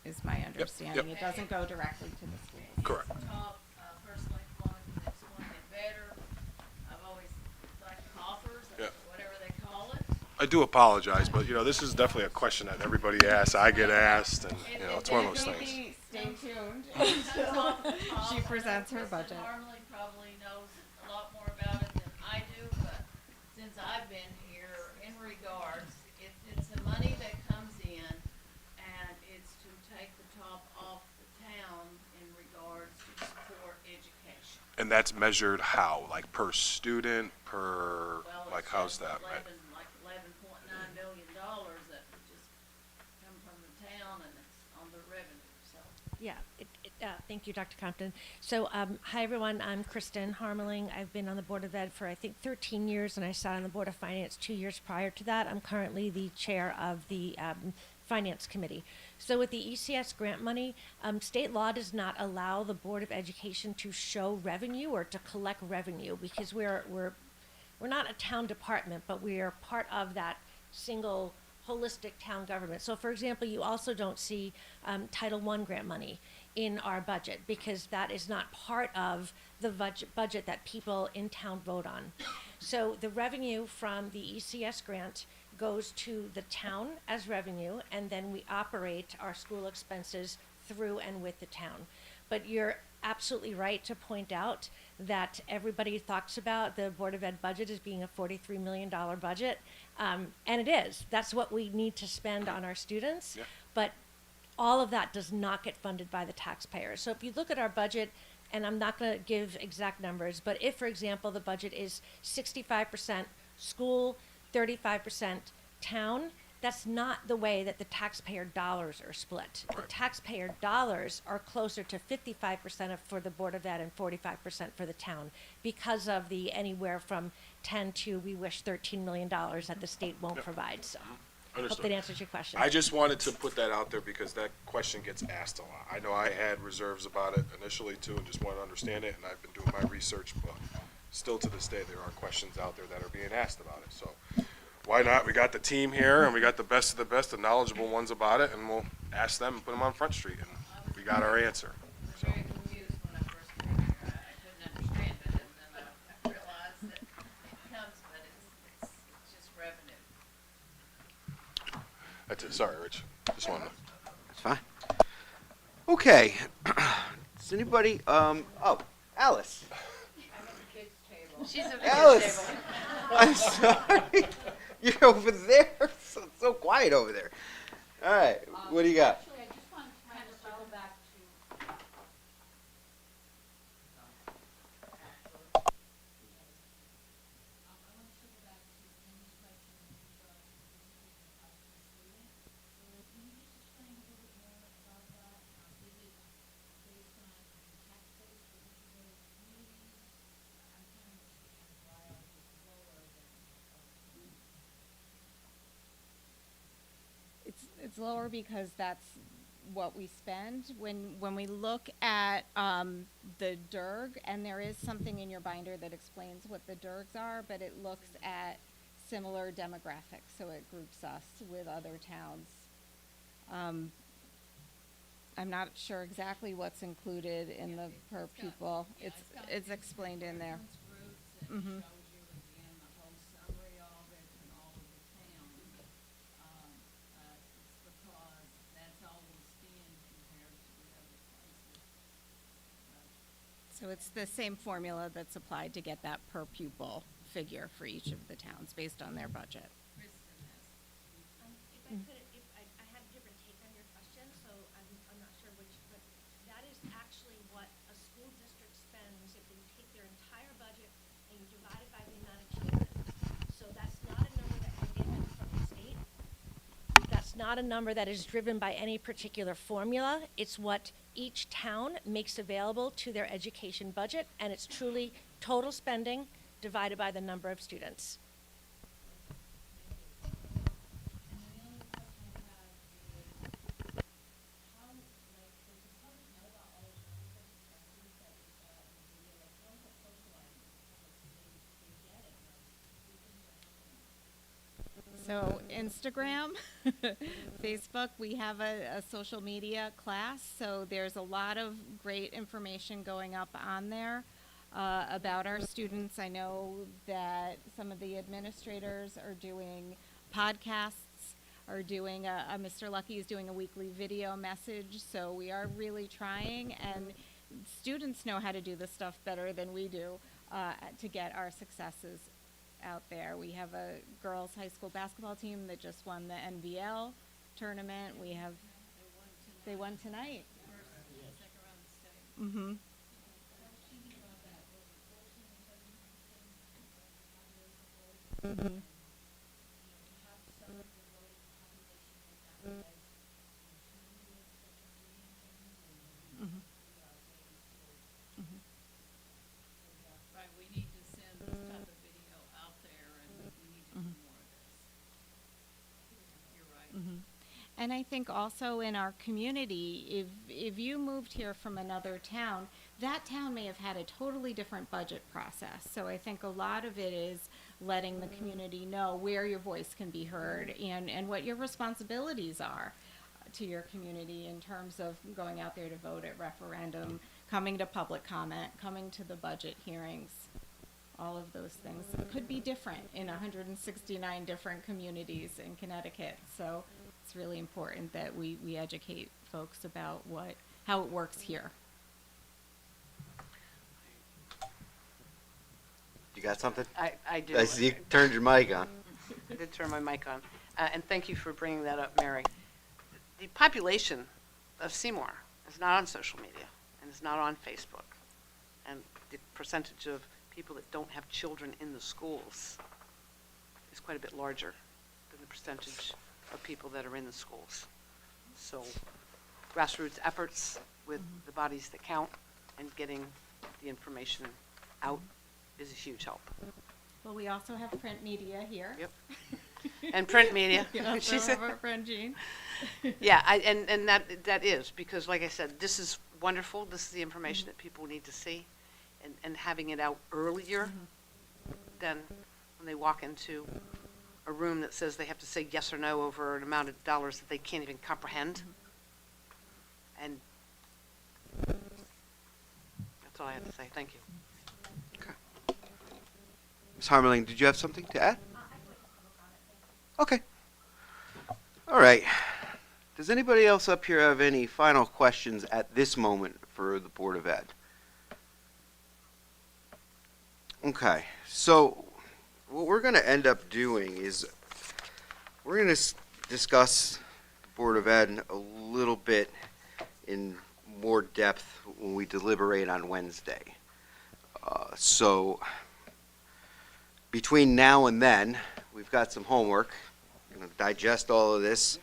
is my understanding. Yep. It doesn't go directly to the schools. Correct. Top, personally, one that's going to get better. I've always liked coffers, Yeah. whatever they call it. I do apologize, but you know, this is definitely a question that everybody asks, I get asked, and you know, it's one of those things. Stay tuned until she presents her budget. Normally probably knows a lot more about it than I do, but since I've been here in in regards, it's the money that comes in, and it's to take the top off the town in regards to support education. And that's measured how? Like per student, per, Well, like it's how's just that? like $11.9 million that would just come from the town, and it's on the revenue, so. Yeah, thank you, Dr. Compton. So, hi everyone, I'm Kristen Harmeling. I've been on the Board of Ed for I think 13 years, and I sat on the Board of Finance 2 years prior to that. I'm currently the chair of the Finance Committee. So with the ECS grant money, state law does not allow the Board of Education to show revenue or to collect revenue, because we're not a town department, but we are part of that single holistic town government. So for example, you also don't see Title I grant money in our budget, because that is not part of the budget that people in town vote on. So the revenue from the ECS grant goes to the town as revenue, and then we operate our school expenses through and with the town. But you're absolutely right to point out that everybody talks about the Board of Ed budget as being a $43 million budget, and it is. That's what we need to spend on our students, Yeah. but all of that does not get funded by the taxpayers. So if you look at our budget, and I'm not going to give exact numbers, but if, for example, the budget is 65% school, 35% town, that's not the way that the taxpayer dollars are split. The taxpayer dollars are closer to 55% for the Board of Ed and 45% for the town, because of the anywhere from 10 to, we wish, $13 million that the state won't provide. So hope Understood. that answers your question. I just wanted to put that out there because that question gets asked a lot. I know I had reserves about it initially too, and just wanted to understand it, and I've been doing my research, but still to this day, there are questions out there that are being asked about it. So why not? We got the team here, and we got the best of the best, the knowledgeable ones about it, and we'll ask them and put them on Front Street, and we got our answer. I was very confused when I first came here. I couldn't understand it, and then I realized that it comes, but it's just revenue. That's it. Sorry, Rich. Just wanted to. That's fine. Okay. Does anybody, oh, Alice. She's a Alice. I'm sorry. You're over there. So quiet over there. All right. What do you got? Actually, I just want to kind of circle back to. It's lower because that's what we spend. When we look at the DIRG, and there is something in your binder that explains what the DIRGs are, but it looks at similar demographics, so it groups us with other towns. I'm not sure exactly what's included in the per pupil. It's explained in there. Mhm. So it's the same formula that's applied to get that per pupil figure for each of the towns based on their budget. If I could, I had a different take on your question, so I'm not sure which, but that is actually what a school district spends if you take their entire budget and you divide it by the amount of children. So that's not a number that we're given from the state. That's not a number that is driven by any particular formula. It's what each town makes available to their education budget, and it's truly total spending divided by the number of students. So Instagram, Facebook, we have a social media class, so there's a lot of great information going up on there about our students. I know that some of the administrators are doing podcasts, are doing Mr. Lucky is doing a weekly video message, so we are really trying, and students know how to do this stuff better than we do to get our successes out there. We have a girls' high school basketball team that just won the NVL tournament. We have, they won tonight. Mm-hmm. Mm-hmm. Right, we need to send this type of video out there, and we need to do more of this. You're right. Mm-hmm. And I think also in our community, if you moved here from another town, that town may have had a totally different budget process. So I think a lot of it is letting the community know where your voice can be heard and what your responsibilities are to your community in terms of going out there to vote at referendum, coming to public comment, coming to the budget hearings. All of those things could be different in 169 different communities in Connecticut. So it's really important that we educate folks about how it works here. You got something? I do. I see you turned your mic on. I did turn my mic on. And thank you for bringing that up, Mary. The population of Seymour is not on social media and is not on Facebook. And the percentage of people that don't have children in the schools is quite a bit larger than the percentage of people that are in the schools. So grassroots efforts with the bodies that count and getting the information out is a huge help. Well, we also have print media here. Yep. And print media. We also She said- have our friend Jean. Yeah, and that is, because like I said, this is wonderful. This is the information that people need to see. And having it out earlier than when they walk into a room that says they have to say yes or no over an amount of dollars that they can't even comprehend. And that's all I have to say. Thank you. Ms. Harmeling, did you have something to add? Okay. All right. Does anybody else up here have any final questions at this moment for the Board of Ed? Okay. So what we're going to end up doing is we're going to discuss Board of Ed a little bit in more depth when we deliberate on Wednesday. So between now and then, we've got some homework. We're going to digest all of this.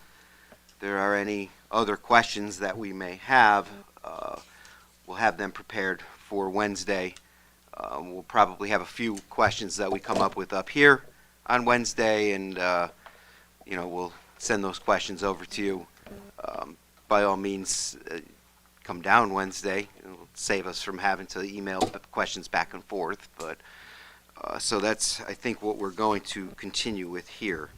If there are any other questions that we may have, we'll have them prepared for Wednesday. We'll probably have a few questions that we come up with up here on Wednesday, and we'll send those questions over to you. By all means, come down Wednesday. It'll save us from having to email the questions back and forth. But so that's, I think, what we're going to continue with here.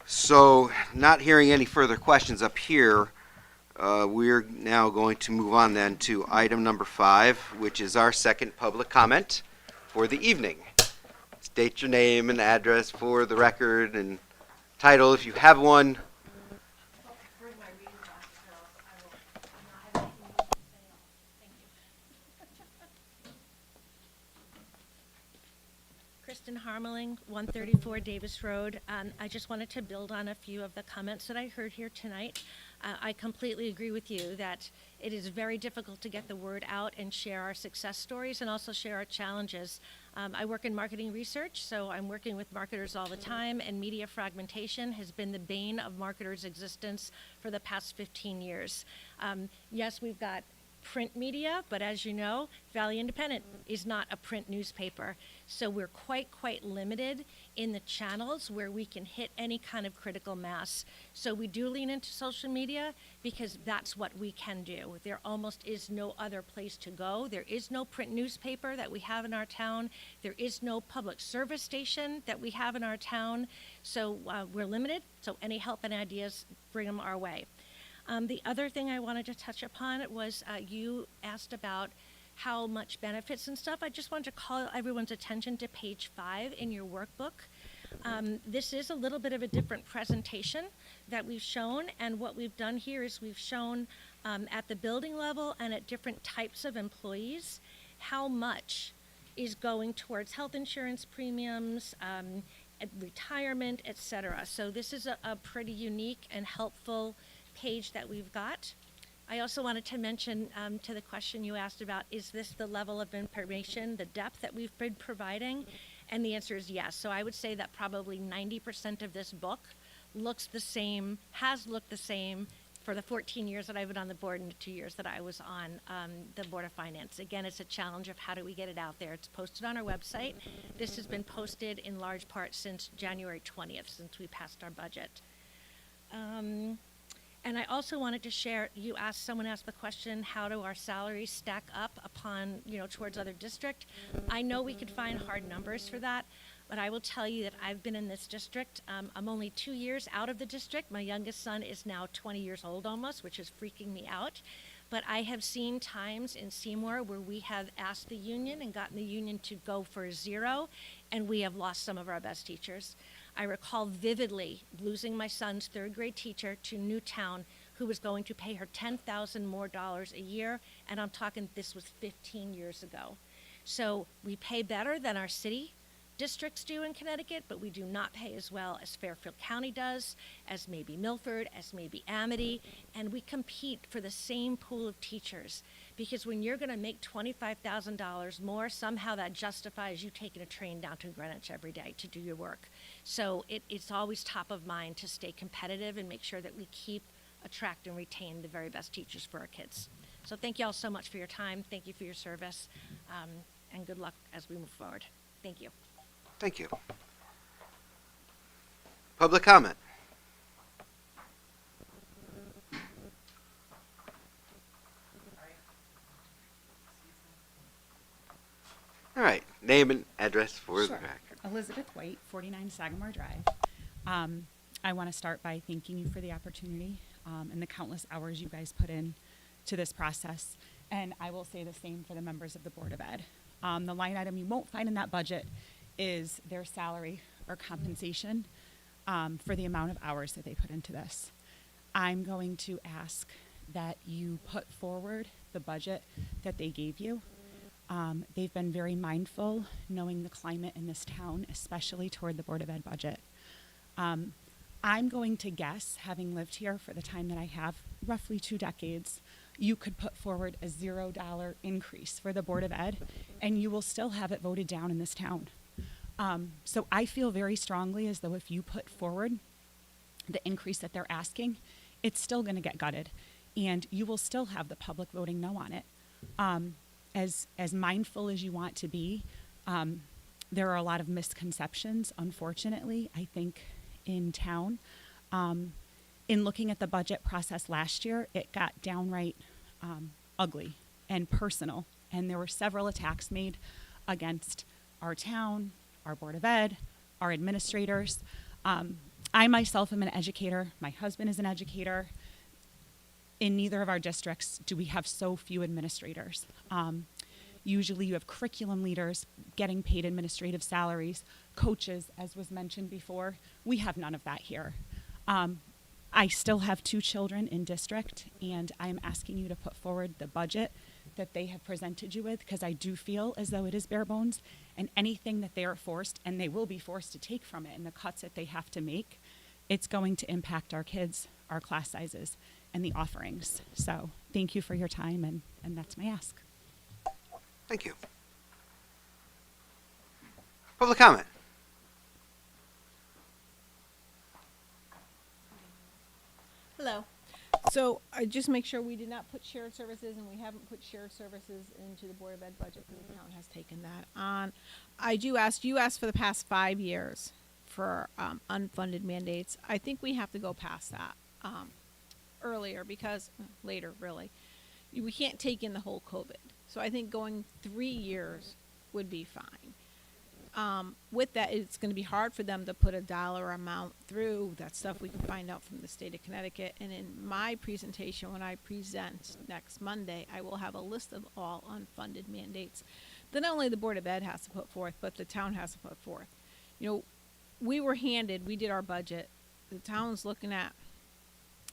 So, not hearing any further questions up here, we're now going to move on then to item number 5, which is our second public comment for the evening. State your name and address for the record and title if you have one. Kristen Harmeling, 134 Davis Road. I just wanted to build on a few of the comments that I heard here tonight. I completely agree with you that it is very difficult to get the word out and share our success stories and also share our challenges. I work in marketing research, so I'm working with marketers all the time, and media fragmentation has been the bane of marketers' existence for the past 15 years. Yes, we've got print media, but as you know, Valley Independent is not a print newspaper. So we're quite limited in the channels where we can hit any kind of critical mass. So we do lean into social media because that's what we can do. There almost is no other place to go. There is no print newspaper that we have in our town. There is no public service station that we have in our town. So we're limited, so any help and ideas, bring them our way. The other thing I wanted to touch upon was you asked about how much benefits and stuff. I just wanted to call everyone's attention to page 5 in your workbook. This is a little bit of a different presentation that we've shown, and what we've done here is we've shown at the building level and at different types of employees how much is going towards health insurance premiums, retirement, etc. So this is a pretty unique and helpful page that we've got. I also wanted to mention to the question you asked about, is this the level of information, the depth that we've been providing? And the answer is yes. So I would say that probably 90% of this book looks the same, has looked the same for the 14 years that I've been on the board and the 2 years that I was on the Board of Finance. Again, it's a challenge of how do we get it out there. It's posted on our website. This has been posted in large part since January 20th, since we passed our budget. And I also wanted to share, someone asked the question, how do our salaries stack up upon, towards other district? I know we could find hard numbers for that, but I will tell you that I've been in this district. I'm only 2 years out of the district. My youngest son is now 20 years old almost, which is freaking me out. But I have seen times in Seymour where we have asked the union and gotten the union to go for 0, and we have lost some of our best teachers. I recall vividly losing my son's 3rd grade teacher to Newtown, who was going to pay her $10,000 more a year, and I'm talking this was 15 years ago. So we pay better than our city districts do in Connecticut, but we do not pay as well as Fairfield County does, as maybe Milford, as maybe Amity, and we compete for the same pool of teachers. Because when you're going to make $25,000 more, somehow that justifies you taking a train down to Greenwich every day to do your work. So it's always top of mind to stay competitive and make sure that we keep, attract, and retain the very best teachers for our kids. So thank you all so much for your time. Thank you for your service, and good luck as we move forward. Thank you. Thank you. Public comment. All right, name and address for the record. Elizabeth White, 49 Sagamore Drive. I want to start by thanking you for the opportunity and the countless hours you guys put in to this process. And I will say the same for the members of the Board of Ed. The line item you won't find in that budget is their salary or compensation for the amount of hours that they put into this. I'm going to ask that you put forward the budget that they gave you. They've been very mindful, knowing the climate in this town, especially toward the Board of Ed budget. I'm going to guess, having lived here for the time that I have, roughly 2 decades, you could put forward a $0 increase for the Board of Ed, and you will still have it voted down in this town. So I feel very strongly as though if you put forward the increase that they're asking, it's still going to get gutted, and you will still have the public voting no on it. As mindful as you want to be, there are a lot of misconceptions, unfortunately, I think, in town. In looking at the budget process last year, it got downright ugly and personal, and there were several attacks made against our town, our Board of Ed, our administrators. I myself am an educator. My husband is an educator. In neither of our districts do we have so few administrators. Usually you have curriculum leaders getting paid administrative salaries, coaches, as was mentioned before. We have none of that here. I still have 2 children in district, and I'm asking you to put forward the budget that they have presented you with, because I do feel as though it is bare bones, and anything that they are forced, and they will be forced to take from it, and the cuts that they have to make, it's going to impact our kids, our class sizes, and the offerings. So thank you for your time, and that's my ask. Thank you. Public comment. Hello. So I just make sure we did not put shared services, and we haven't put shared services into the Board of Ed budget, because the town has taken that on. You asked for the past 5 years for unfunded mandates. I think we have to go past that earlier, because later, really. We can't take in the whole COVID. So I think going 3 years would be fine. With that, it's going to be hard for them to put a dollar amount through. That stuff we can find out from the state of Connecticut. And in my presentation, when I present next Monday, I will have a list of all unfunded mandates that not only the Board of Ed has to put forth, but the town has to put forth. We did our budget. The town's looking at,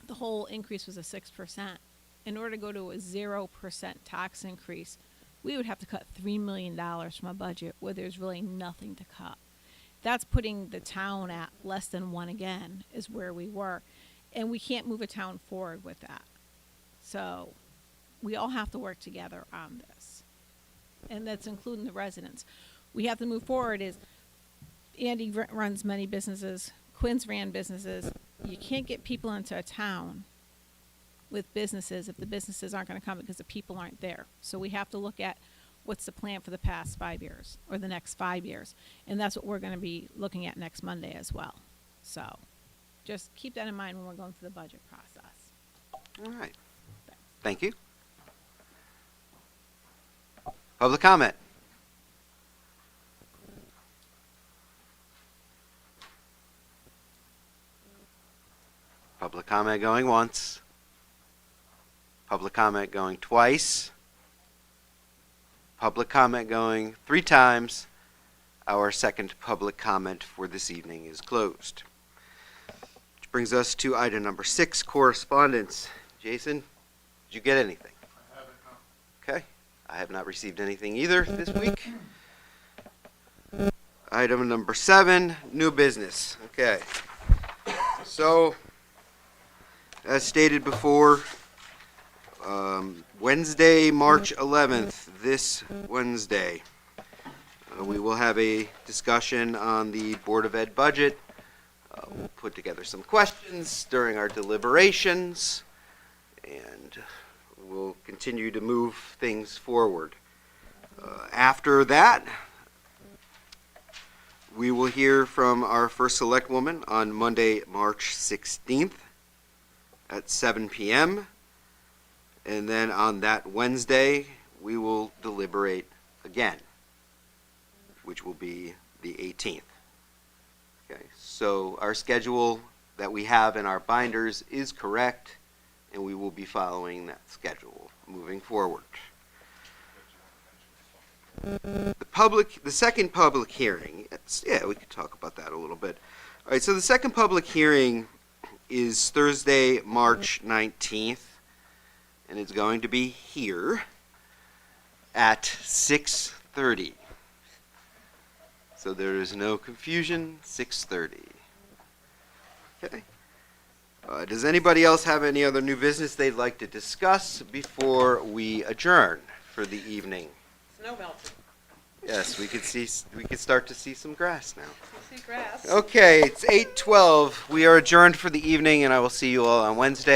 the whole increase was a 6%. In order to go to a 0% tax increase, we would have to cut $3 million from a budget where there's really nothing to cut. That's putting the town at less than 1 again, is where we were. And we can't move a town forward with that. So we all have to work together on this. And that's including the residents. We have to move forward is, Andy runs many businesses, Quinn's ran businesses. You can't get people into a town with businesses if the businesses aren't going to come because the people aren't there. So we have to look at what's the plan for the past 5 years or the next 5 years. And that's what we're going to be looking at next Monday as well. So just keep that in mind when we're going through the budget process. All right. Thank you. Public comment. Public comment going once. Public comment going twice. Public comment going 3 times. Our second public comment for this evening is closed. Which brings us to item number 6, correspondence. Jason, did you get anything? I haven't, no. Okay. I have not received anything either this week. Item number 7, new business. Okay. So, as stated before, Wednesday, March 11th, this Wednesday, we will have a discussion on the Board of Ed budget. We'll put together some questions during our deliberations, and we'll continue to move things forward. After that, we will hear from our first select woman on Monday, March 16th at 7 p.m. And then on that Wednesday, we will deliberate again, which will be the 18th. Okay, so our schedule that we have in our binders is correct, and we will be following that schedule moving forward. The second public hearing, we could talk about that a little bit. All right, so the second public hearing is Thursday, March 19th, and it's going to be here at 6:30. So there is no confusion, 6:30. Okay. Does anybody else have any other new business they'd like to discuss before we adjourn for the evening? Snow melted. Yes, we could start to see some grass now. I see grass. Okay, it's 8:12. We are adjourned for the evening, and I will see you all on Wednesday.